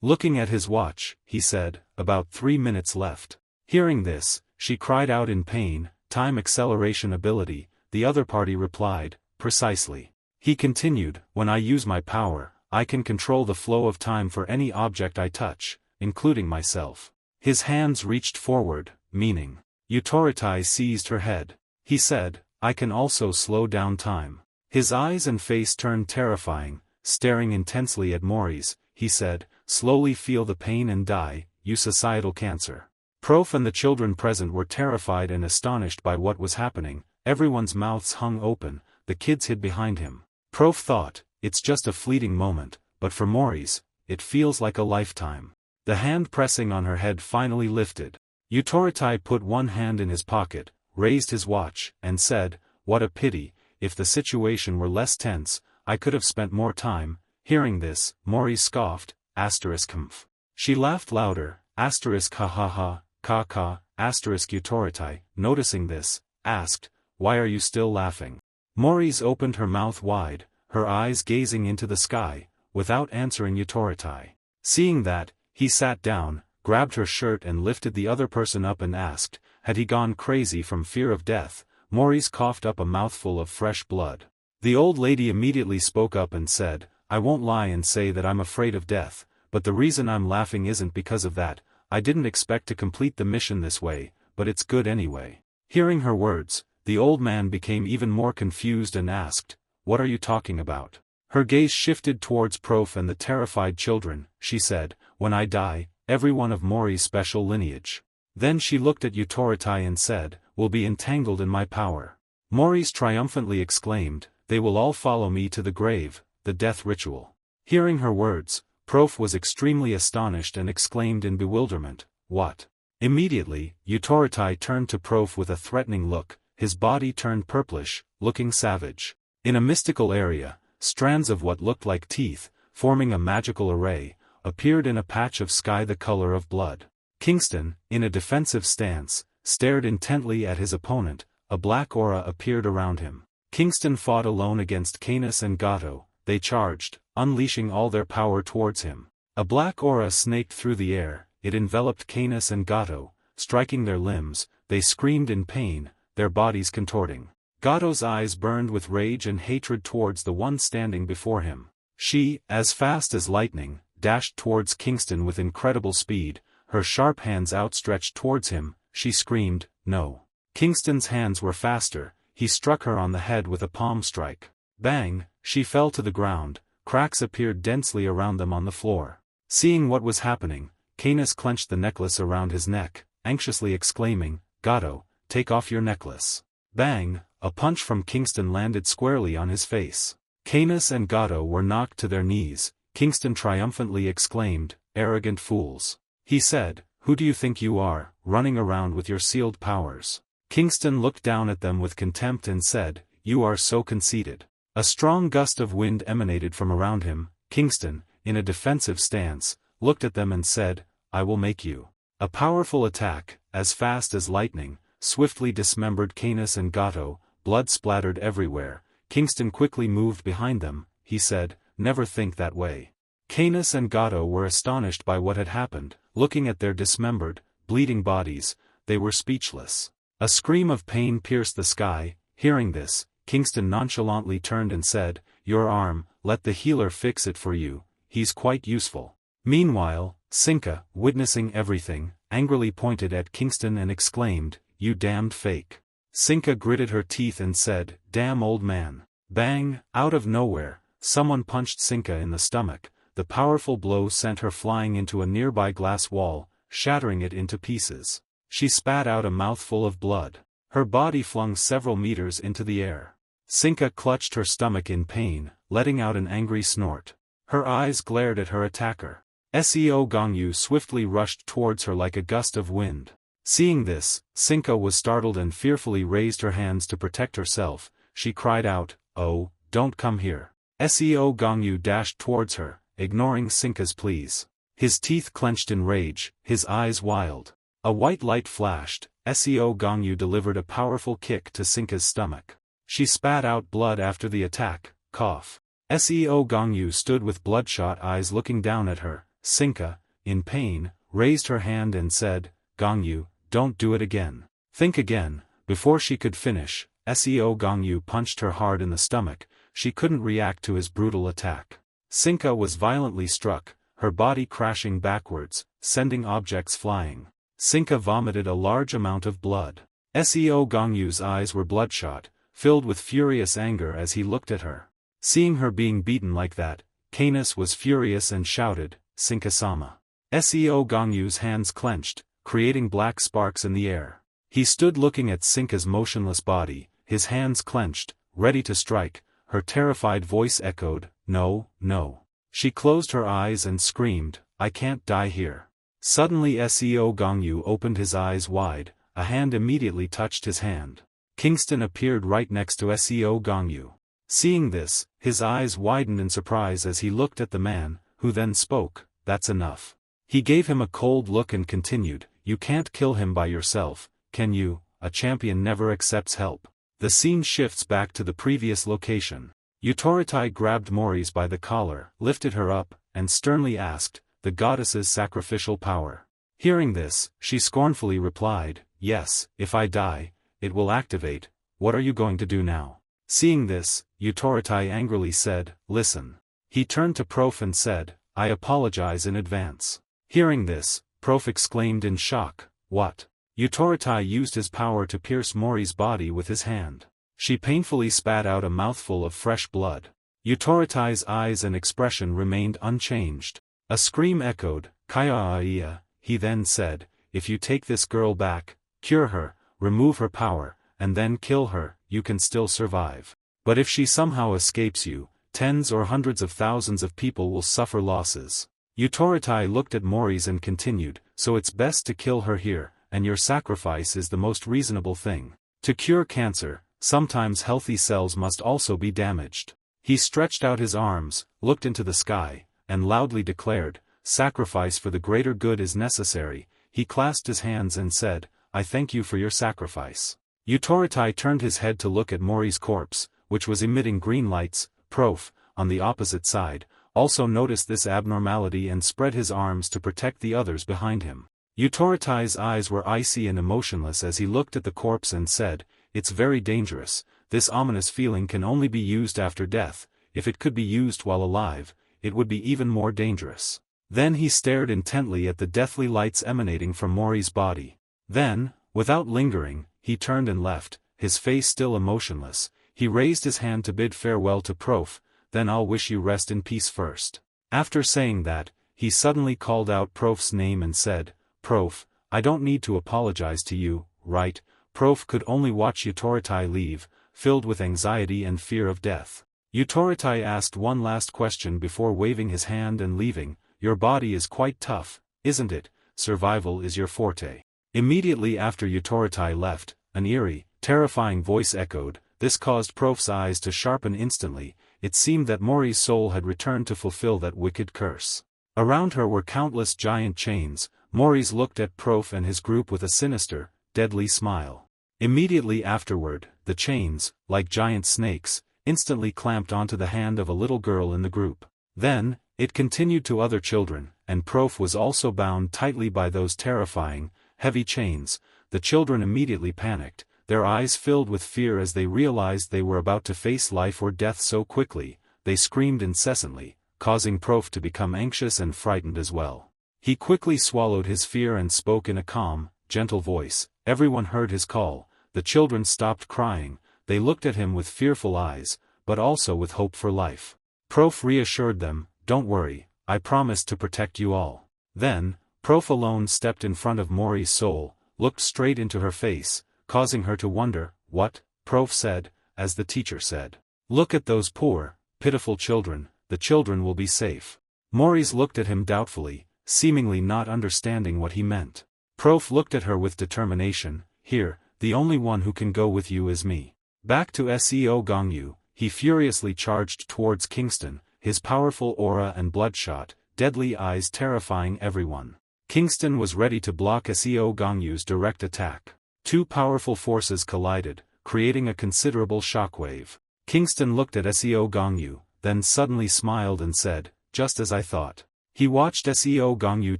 Looking at his watch, he said, "About 3 minutes left." Hearing this, she cried out in pain, "Time acceleration ability," the other party replied, "Precisely." He continued, "When I use my power, I can control the flow of time for any object I touch, including myself." His hands reached forward, meaning. Utoritai seized her head. He said, "I can also slow down time." His eyes and face turned terrifying, staring intensely at Maurice, he said, "Slowly feel the pain and die, you societal cancer." Prof and the children present were terrified and astonished by what was happening. Everyone's mouths hung open, the kids hid behind him. Prof thought, "It's just a fleeting moment," but for Maurice, it feels like a lifetime. The hand pressing on her head finally lifted. Utoritai put one hand in his pocket, raised his watch, and said, "What a pity, if the situation were less tense, I could have spent more time." Hearing this, Maurice scoffed, *humph. She laughed louder, ha ha ha, ka ka, Utoritai, noticing this, asked, "Why are you still laughing?" Maurice opened her mouth wide, her eyes gazing into the sky, without answering Utoritai. Seeing that, he sat down, grabbed her shirt and lifted the other person up and asked, had he gone crazy from fear of death? Maurice coughed up a mouthful of fresh blood. The old lady immediately spoke up and said, "I won't lie and say that I'm afraid of death, but the reason I'm laughing isn't because of that. I didn't expect to complete the mission this way, but it's good anyway." Hearing her words, the old man became even more confused and asked, "What are you talking about?" Her gaze shifted towards Prof and the terrified children. She said, "When I die, everyone of Mori's special lineage." Then she looked at Utoritai and said, "Will be entangled in my power." Maurice triumphantly exclaimed, "They will all follow me to the grave, the death ritual." Hearing her words, Prof was extremely astonished and exclaimed in bewilderment, "What?" Immediately, Utoritai turned to Prof with a threatening look, his body turned purplish, looking savage. In a mystical area, strands of what looked like teeth, forming a magical array, appeared in a patch of sky the color of blood. Kingston, in a defensive stance, stared intently at his opponent. A black aura appeared around him. Kingston fought alone against Canis and Gato. They charged, unleashing all their power towards him. A black aura snaked through the air, it enveloped Canis and Gato, striking their limbs. They screamed in pain, their bodies contorting. Gato's eyes burned with rage and hatred towards the one standing before him. She, as fast as lightning, dashed towards Kingston with incredible speed, her sharp hands outstretched towards him. She screamed, "No." Kingston's hands were faster, he struck her on the head with a palm strike. Bang, she fell to the ground, cracks appeared densely around them on the floor. Seeing what was happening, Canis clenched the necklace around his neck, anxiously exclaiming, "Gato, take off your necklace." Bang, a punch from Kingston landed squarely on his face. Canis and Gato were knocked to their knees. Kingston triumphantly exclaimed, "Arrogant fools." He said, "Who do you think you are, running around with your sealed powers?" Kingston looked down at them with contempt and said, "You are so conceited." A strong gust of wind emanated from around him. Kingston, in a defensive stance, looked at them and said, "I will make you." A powerful attack, as fast as lightning, swiftly dismembered Canis and Gato. Blood splattered everywhere. Kingston quickly moved behind them. He said, "Never think that way." Canis and Gato were astonished by what had happened. Looking at their dismembered, bleeding bodies, they were speechless. A scream of pain pierced the sky. Hearing this, Kingston nonchalantly turned and said, your arm, let the healer fix it for you, he's quite useful. Meanwhile, Sinka, witnessing everything, angrily pointed at Kingston and exclaimed, you damned fake. Sinka gritted her teeth and said, damn old man. Bang, out of nowhere, someone punched Sinka in the stomach. The powerful blow sent her flying into a nearby glass wall, shattering it into pieces. She spat out a mouthful of blood. Her body flung several meters into the air. Sinka clutched her stomach in pain, letting out an angry snort. Her eyes glared at her attacker. Seo Gongyu swiftly rushed towards her like a gust of wind. Seeing this, Sinka was startled and fearfully raised her hands to protect herself. She cried out, oh, don't come here. Seo Gongyu dashed towards her, ignoring Sinka's pleas. His teeth clenched in rage, his eyes wild. A white light flashed. Seo Gongyu delivered a powerful kick to Sinka's stomach. She spat out blood after the attack, cough. Seo Gongyu stood with bloodshot eyes looking down at her. Sinka, in pain, raised her hand and said, Gongyu, don't do it again. Think again. Before she could finish, Seo Gongyu punched her hard in the stomach. She couldn't react to his brutal attack. Sinka was violently struck, her body crashing backwards, sending objects flying. Sinka vomited a large amount of blood. Seo Gongyu's eyes were bloodshot, filled with furious anger as he looked at her. Seeing her being beaten like that, Canis was furious and shouted, Sinka-sama. Seo Gongyu's hands clenched, creating black sparks in the air. He stood looking at Sinka's motionless body, his hands clenched, ready to strike. Her terrified voice echoed, no, no. She closed her eyes and screamed, I can't die here. Suddenly Seo Gongyu opened his eyes wide, a hand immediately touched his hand. Kingston appeared right next to Seo Gongyu. Seeing this, his eyes widened in surprise as he looked at the man, who then spoke, that's enough. He gave him a cold look and continued, you can't kill him by yourself, can you? A champion never accepts help. The scene shifts back to the previous location. Utoritai grabbed Moris by the collar, lifted her up, and sternly asked, the goddess's sacrificial power. Hearing this, she scornfully replied, yes, if I die, it will activate. What are you going to do now? Seeing this, Utoritai angrily said, listen. He turned to Prof and said, I apologize in advance. Hearing this, Prof exclaimed in shock, what? Utoritai used his power to pierce Mori's body with his hand. She painfully spat out a mouthful of fresh blood. Utoritai's eyes and expression remained unchanged. A scream echoed, Kaya-ia, he then said, if you take this girl back, cure her, remove her power, and then kill her, you can still survive. But if she somehow escapes you, tens or hundreds of thousands of people will suffer losses. Utoritai looked at Moris and continued, so it's best to kill her here, and your sacrifice is the most reasonable thing. To cure cancer, sometimes healthy cells must also be damaged. He stretched out his arms, looked into the sky, and loudly declared, sacrifice for the greater good is necessary. He clasped his hands and said, I thank you for your sacrifice. Utoritai turned his head to look at Mori's corpse, which was emitting green lights. Prof, on the opposite side, also noticed this abnormality and spread his arms to protect the others behind him. Utoritai's eyes were icy and emotionless as he looked at the corpse and said, it's very dangerous. This ominous feeling can only be used after death. If it could be used while alive, it would be even more dangerous. Then he stared intently at the deathly lights emanating from Mori's body. Then, without lingering, he turned and left, his face still emotionless. He raised his hand to bid farewell to Prof, then I'll wish you rest in peace first. After saying that, he suddenly called out Prof's name and said, Prof, I don't need to apologize to you, right? Prof could only watch Utoritai leave, filled with anxiety and fear of death. Utoritai asked one last question before waving his hand and leaving, your body is quite tough, isn't it? Survival is your forte. Immediately after Utoritai left, an eerie, terrifying voice echoed. This caused Prof's eyes to sharpen instantly. It seemed that Mori's soul had returned to fulfill that wicked curse. Around her were countless giant chains. Moris looked at Prof and his group with a sinister, deadly smile. Immediately afterward, the chains, like giant snakes, instantly clamped onto the hand of a little girl in the group. Then, it continued to other children, and Prof was also bound tightly by those terrifying, heavy chains. The children immediately panicked, their eyes filled with fear as they realized they were about to face life or death so quickly. they screamed incessantly, causing Prof to become anxious and frightened as well. He quickly swallowed his fear and spoke in a calm, gentle voice. Everyone heard his call, the children stopped crying, they looked at him with fearful eyes, but also with hope for life. Prof reassured them, "Don't worry, I promise to protect you all." Then, Prof alone stepped in front of Mori's soul, looked straight into her face, causing her to wonder. "What?" Prof said, as the teacher said. "Look at those poor, pitiful children, the children will be safe." Mori's looked at him doubtfully, seemingly not understanding what he meant. Prof looked at her with determination. "Here, the only one who can go with you is me." Back to Seo Gongyu, he furiously charged towards Kingston, his powerful aura and bloodshot, deadly eyes terrifying everyone. Kingston was ready to block Seo Gongyu's direct attack. Two powerful forces collided, creating a considerable shockwave. Kingston looked at Seo Gongyu, then suddenly smiled and said, "Just as I thought." He watched Seo Gongyu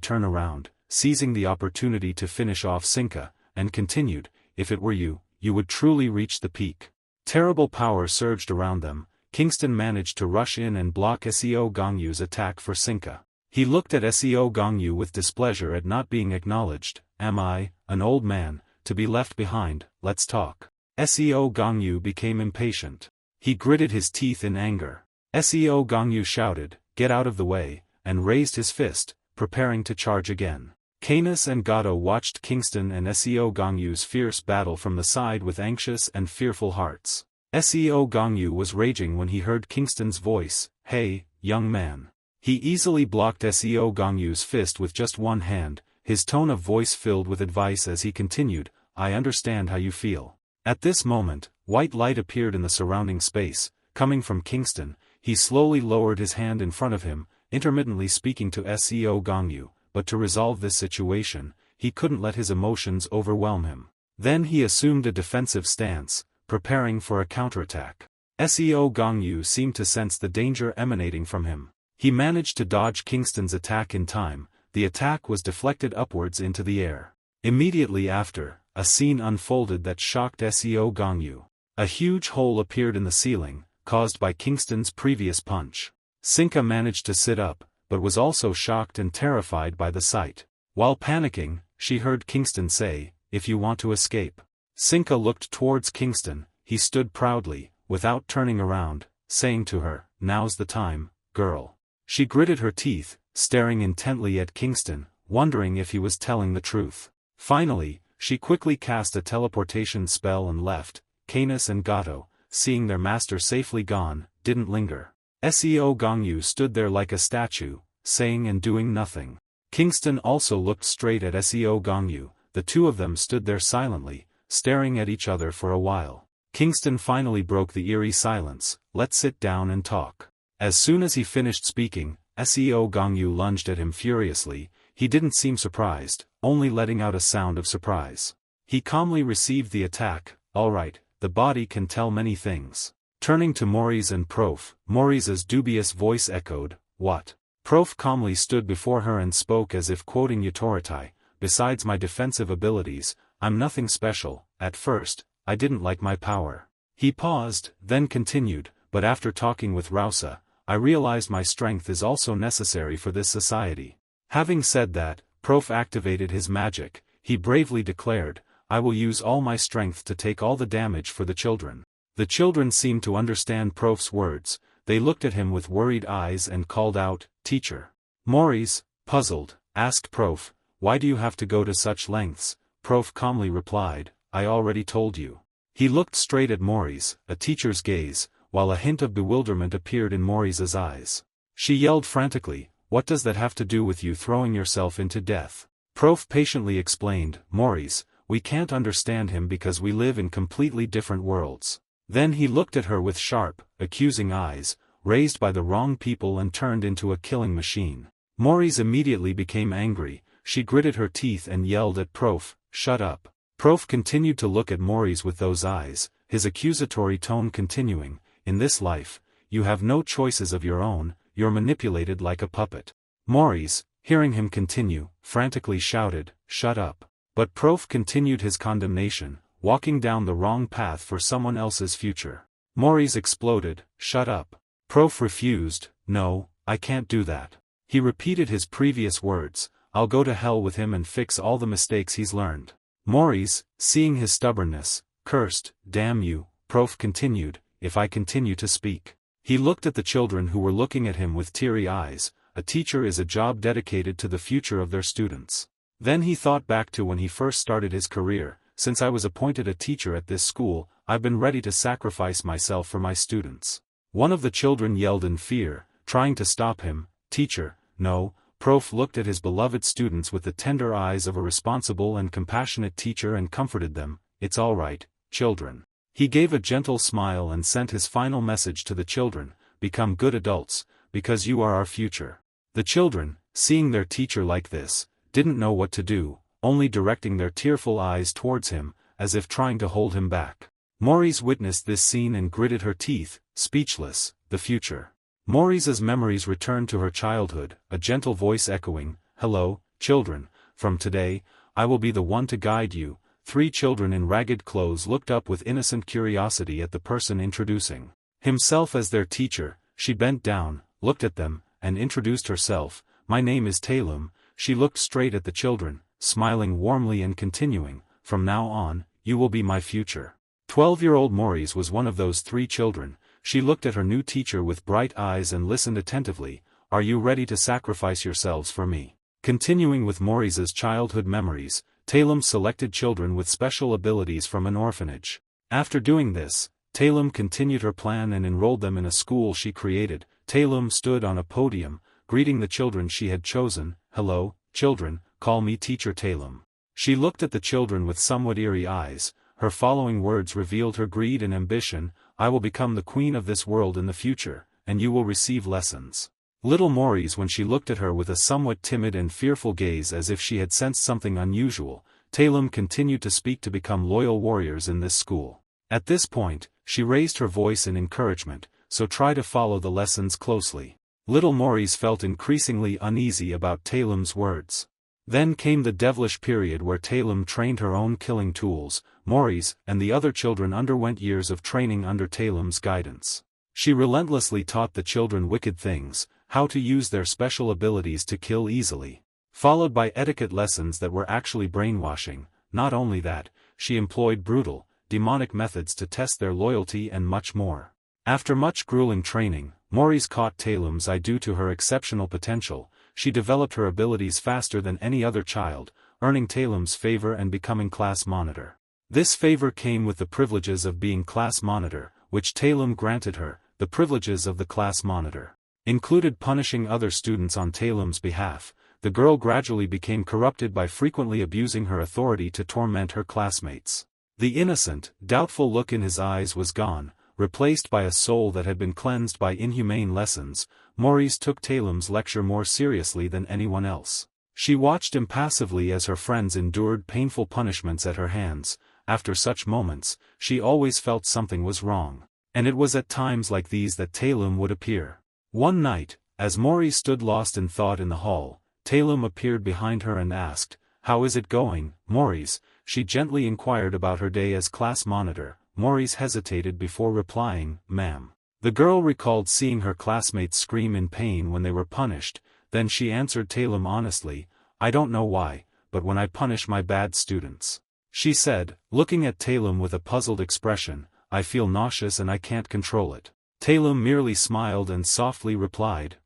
turn around, seizing the opportunity to finish off Sinka, and continued, "If it were you, you would truly reach the peak." Terrible power surged around them. Kingston managed to rush in and block Seo Gongyu's attack for Sinka. He looked at Seo Gongyu with displeasure at not being acknowledged. "Am I, an old man, to be left behind? Let's talk." Seo Gongyu became impatient. He gritted his teeth in anger. Seo Gongyu shouted, "Get out of the way," and raised his fist, preparing to charge again. Canis and Gato watched Kingston and Seo Gongyu's fierce battle from the side with anxious and fearful hearts. Seo Gongyu was raging when he heard Kingston's voice. "Hey, young man." He easily blocked Seo Gongyu's fist with just one hand, his tone of voice filled with advice as he continued, "I understand how you feel." At this moment, white light appeared in the surrounding space, coming from Kingston. He slowly lowered his hand in front of him, intermittently speaking to Seo Gongyu, but to resolve this situation, he couldn't let his emotions overwhelm him. Then he assumed a defensive stance, preparing for a counterattack. Seo Gongyu seemed to sense the danger emanating from him. He managed to dodge Kingston's attack in time. The attack was deflected upwards into the air. Immediately after, a scene unfolded that shocked Seo Gongyu. A huge hole appeared in the ceiling, caused by Kingston's previous punch. Sinka managed to sit up, but was also shocked and terrified by the sight. While panicking, she heard Kingston say, "If you want to escape." Sinka looked towards Kingston. He stood proudly, without turning around, saying to her, "Now's the time, girl." She gritted her teeth, staring intently at Kingston, wondering if he was telling the truth. Finally, she quickly cast a teleportation spell and left. Canis and Gato, seeing their master safely gone, didn't linger. Seo Gongyu stood there like a statue, saying and doing nothing. Kingston also looked straight at Seo Gongyu. The two of them stood there silently, staring at each other for a while. Kingston finally broke the eerie silence. "Let's sit down and talk." As soon as he finished speaking, Seo Gongyu lunged at him furiously. He didn't seem surprised, only letting out a sound of surprise. He calmly received the attack. "All right, the body can tell many things." Turning to Mori's and Prof, Mori's dubious voice echoed, "What?" Prof calmly stood before her and spoke as if quoting Yutoritai, "Besides my defensive abilities, I'm nothing special. At first, I didn't like my power." He paused, then continued, "But after talking with Rausa, I realized my strength is also necessary for this society." Having said that, Prof activated his magic. He bravely declared, "I will use all my strength to take all the damage for the children." The children seemed to understand Prof's words. They looked at him with worried eyes and called out, "Teacher." Mori's, puzzled, asked Prof, "Why do you have to go to such lengths?" Prof calmly replied, "I already told you." He looked straight at Mori's, a teacher's gaze, while a hint of bewilderment appeared in Mori's eyes. She yelled frantically, "What does that have to do with you throwing yourself into death?" Prof patiently explained, "Mori's, we can't understand him because we live in completely different worlds." Then he looked at her with sharp, accusing eyes, raised by the wrong people and turned into a killing machine. Mori's immediately became angry. She gritted her teeth and yelled at Prof, "Shut up." Prof continued to look at Mori's with those eyes, his accusatory tone continuing, "In this life, you have no choices of your own, you're manipulated like a puppet." Mori's, hearing him continue, frantically shouted, "Shut up." But Prof continued his condemnation, walking down the wrong path for someone else's future. Mori's exploded, "Shut up." Prof refused. No, I can't do that. He repeated his previous words, I'll go to hell with him and fix all the mistakes he's learned. Maurice, seeing his stubbornness, cursed. Damn you, Prof continued, if I continue to speak. He looked at the children who were looking at him with teary eyes. A teacher is a job dedicated to the future of their students. Then he thought back to when he first started his career. Since I was appointed a teacher at this school, I've been ready to sacrifice myself for my students. One of the children yelled in fear, trying to stop him. Teacher, no. Prof looked at his beloved students with the tender eyes of a responsible and compassionate teacher and comforted them. It's all right, children. He gave a gentle smile and sent his final message to the children, become good adults, because you are our future. The children, seeing their teacher like this, didn't know what to do, only directing their tearful eyes towards him, as if trying to hold him back. Maurice witnessed this scene and gritted her teeth, speechless. The future. Maurice's memories returned to her childhood, a gentle voice echoing, hello, children, from today, I will be the one to guide you. 3 children in ragged clothes looked up with innocent curiosity at the person introducing himself as their teacher. She bent down, looked at them, and introduced herself. My name is Talum. She looked straight at the children, smiling warmly and continuing, from now on, you will be my future. 12-year-old Maurice was one of those 3 children. She looked at her new teacher with bright eyes and listened attentively. Are you ready to sacrifice yourselves for me? Continuing with Maurice's childhood memories, Talum selected children with special abilities from an orphanage. After doing this, Talum continued her plan and enrolled them in a school she created. Talum stood on a podium, greeting the children she had chosen. Hello, children, call me Teacher Talum. She looked at the children with somewhat eerie eyes. Her following words revealed her greed and ambition. I will become the queen of this world in the future, and you will receive lessons. Little Maurice, when she looked at her with a somewhat timid and fearful gaze as if she had sensed something unusual, Talum continued to speak to become loyal warriors in this school. At this point, she raised her voice in encouragement, so try to follow the lessons closely. Little Maurice felt increasingly uneasy about Talum's words. Then came the devilish period where Talum trained her own killing tools. Maurice and the other children underwent years of training under Talum's guidance. She relentlessly taught the children wicked things, how to use their special abilities to kill easily, followed by etiquette lessons that were actually brainwashing. Not only that, she employed brutal, demonic methods to test their loyalty and much more. After much grueling training, Maurice caught Talum's eye. Due to her exceptional potential, she developed her abilities faster than any other child, earning Talum's favor and becoming class monitor. This favor came with the privileges of being class monitor, which Talum granted her. The privileges of the class monitor included punishing other students on Talum's behalf. The girl gradually became corrupted by frequently abusing her authority to torment her classmates. The innocent, doubtful look in his eyes was gone, replaced by a soul that had been cleansed by inhumane lessons. Maurice took Talum's lecture more seriously than anyone else. She watched impassively as her friends endured painful punishments at her hands. After such moments, she always felt something was wrong. And it was at times like these that Talum would appear. One night, as Maurice stood lost in thought in the hall, Talum appeared behind her and asked, "How is it going, Maurice?" She gently inquired about her day as class monitor. Maurice hesitated before replying, "Ma'am." The girl recalled seeing her classmates scream in pain when they were punished. Then she answered Talum honestly, "I don't know why, but when I punish my bad students," she said, looking at Talum with a puzzled expression, "I feel nauseous and I can't control it." Talum merely smiled and softly replied,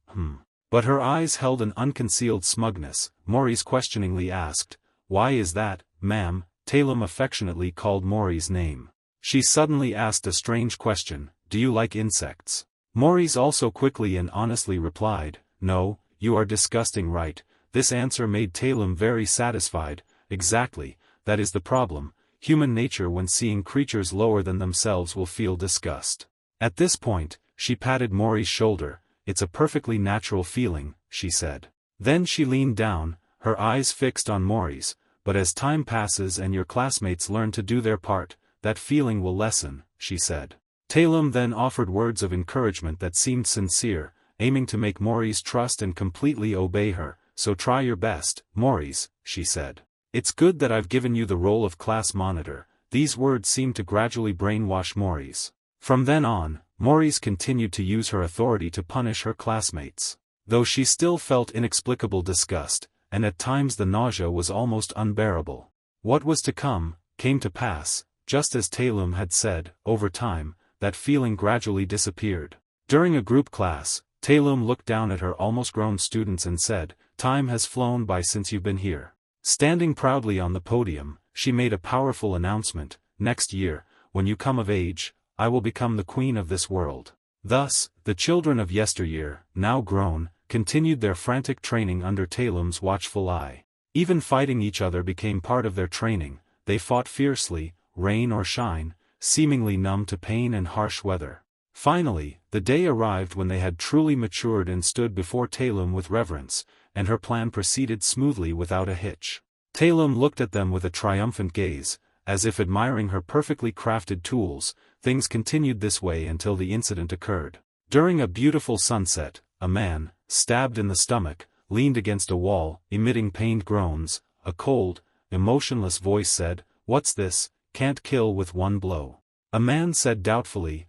But her eyes held an unconcealed smugness. Maurice questioningly asked, "Why is that, ma'am?" Talum affectionately called Maurice's name. She suddenly asked a strange question, "Do you like insects?" Maurice also quickly and honestly replied, "No, you are disgusting, right?" This answer made Talum very satisfied. Exactly, that is the problem. Human nature when seeing creatures lower than themselves will feel disgust. At this point, she patted Maurice's shoulder. "It's a perfectly natural feeling," she said. Then she leaned down, her eyes fixed on Maurice. "But as time passes and your classmates learn to do their part, that feeling will lessen," she said. Talum then offered words of encouragement that seemed sincere, aiming to make Maurice trust and completely obey her. "So try your best, Maurice," she said. "It's good that I've given you the role of class monitor." These words seemed to gradually brainwash Maurice. From then on, Maurice continued to use her authority to punish her classmates. Though she still felt inexplicable disgust, and at times the nausea was almost unbearable. What was to come, came to pass, just as Taelum had said. Over time, that feeling gradually disappeared. During a group class, Taelum looked down at her almost grown students and said, "Time has flown by since you've been here." Standing proudly on the podium, she made a powerful announcement: "Next year, when you come of age, I will become the queen of this world." Thus, the children of yesteryear, now grown, continued their frantic training under Taelum's watchful eye. Even fighting each other became part of their training. They fought fiercely, rain or shine, seemingly numb to pain and harsh weather. Finally, the day arrived when they had truly matured and stood before Taelum with reverence, and her plan proceeded smoothly without a hitch. Taelum looked at them with a triumphant gaze, as if admiring her perfectly crafted tools. Things continued this way until the incident occurred. During a beautiful sunset, a man, stabbed in the stomach, leaned against a wall, emitting pained groans. A cold, emotionless voice said, "What's this? Can't kill with one blow." A man said doubtfully,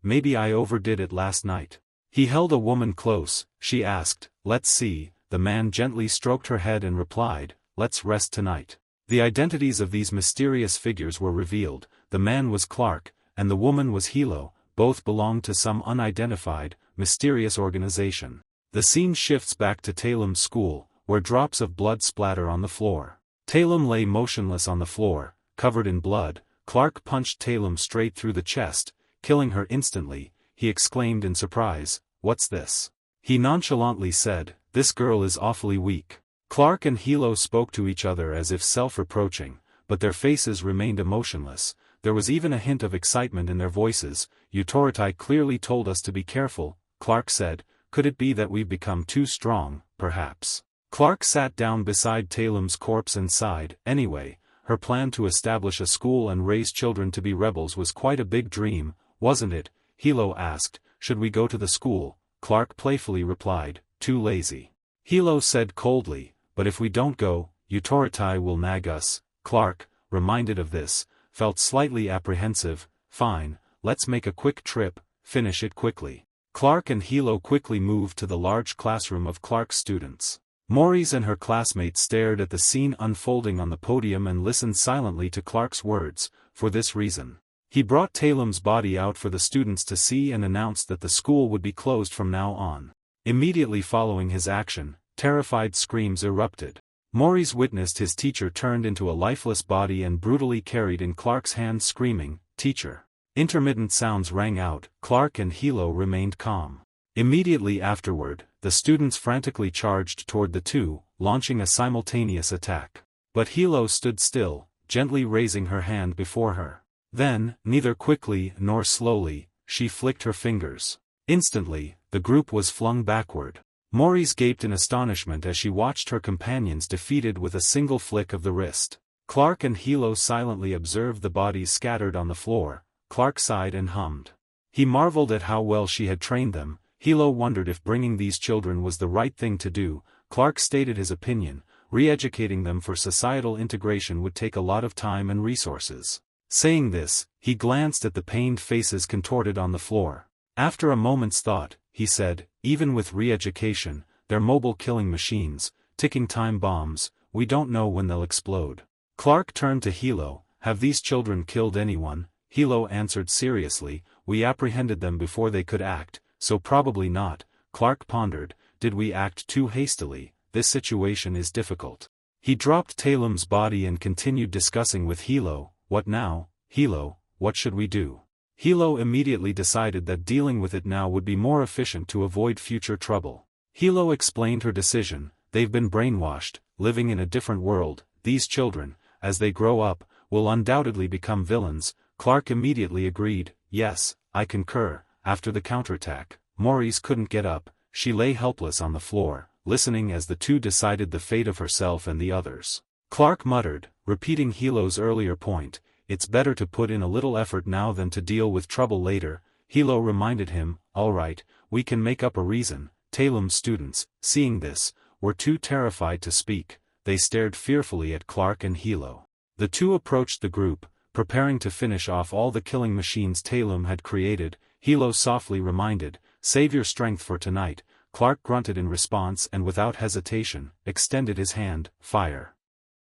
"Maybe I overdid it last night." He held a woman close. She asked, "Let's see." The man gently stroked her head and replied, "Let's rest tonight." The identities of these mysterious figures were revealed. The man was Clark, and the woman was Hilo. Both belonged to some unidentified, mysterious organization. The scene shifts back to Taelum's school, where drops of blood splatter on the floor. Taelum lay motionless on the floor, covered in blood. Clark punched Taelum straight through the chest, killing her instantly. He exclaimed in surprise, "What's this?" He nonchalantly said, "This girl is awfully weak." Clark and Hilo spoke to each other as if self-reproaching, but their faces remained emotionless. There was even a hint of excitement in their voices. "Authority clearly told us to be careful," Clark said. "Could it be that we've become too strong, perhaps?" Clark sat down beside Taelum's corpse and sighed. Anyway, her plan to establish a school and raise children to be rebels was quite a big dream, wasn't it? Hilo asked. "Should we go to the school?" Clark playfully replied, "Too lazy." Hilo said coldly, "But if we don't go, Authority will nag us." Clark, reminded of this, felt slightly apprehensive. "Fine, let's make a quick trip, finish it quickly." Clark and Hilo quickly moved to the large classroom of Clark's students. Maurice and her classmates stared at the scene unfolding on the podium and listened silently to Clark's words. For this reason, he brought Taelum's body out for the students to see and announced that the school would be closed from now on. Immediately following his action, terrified screams erupted. Maurice witnessed his teacher turned into a lifeless body and brutally carried in Clark's hands, screaming, "Teacher!" Intermittent sounds rang out. Clark and Hilo remained calm. Immediately afterward, the students frantically charged toward the two, launching a simultaneous attack. But Hilo stood still, gently raising her hand before her. Then, neither quickly nor slowly, she flicked her fingers. Instantly, the group was flung backward. Maurice gaped in astonishment as she watched her companions defeated with a single flick of the wrist. Clark and Hilo silently observed the bodies scattered on the floor. Clark sighed and hummed. He marveled at how well she had trained them. Hilo wondered if bringing these children was the right thing to do. Clark stated his opinion: re-educating them for societal integration would take a lot of time and resources. Saying this, he glanced at the pained faces contorted on the floor. After a moment's thought, he said, "Even with re-education, they're mobile killing machines, ticking time bombs. We don't know when they'll explode." Clark turned to Hilo. "Have these children killed anyone?" Hilo answered seriously, "We apprehended them before they could act, so probably not." Clark pondered, "Did we act too hastily? This situation is difficult." He dropped Taelum's body and continued discussing with Hilo. "What now, Hilo, what should we do?" Hilo immediately decided that dealing with it now would be more efficient to avoid future trouble. Hilo explained her decision. "They've been brainwashed, living in a different world. These children, as they grow up, will undoubtedly become villains." Clark immediately agreed. "Yes, I concur." After the counterattack, Maurice couldn't get up. She lay helpless on the floor, listening as the two decided the fate of herself and the others. Clark muttered, repeating Hilo's earlier point, "It's better to put in a little effort now than to deal with trouble later." Hilo reminded him, "All right, we can make up a reason." Taelum's students, seeing this, were too terrified to speak. They stared fearfully at Clark and Hilo. The two approached the group, preparing to finish off all the killing machines Taelum had created. Hilo softly reminded, "Save your strength for tonight." Clark grunted in response and without hesitation, extended his hand, "Fire."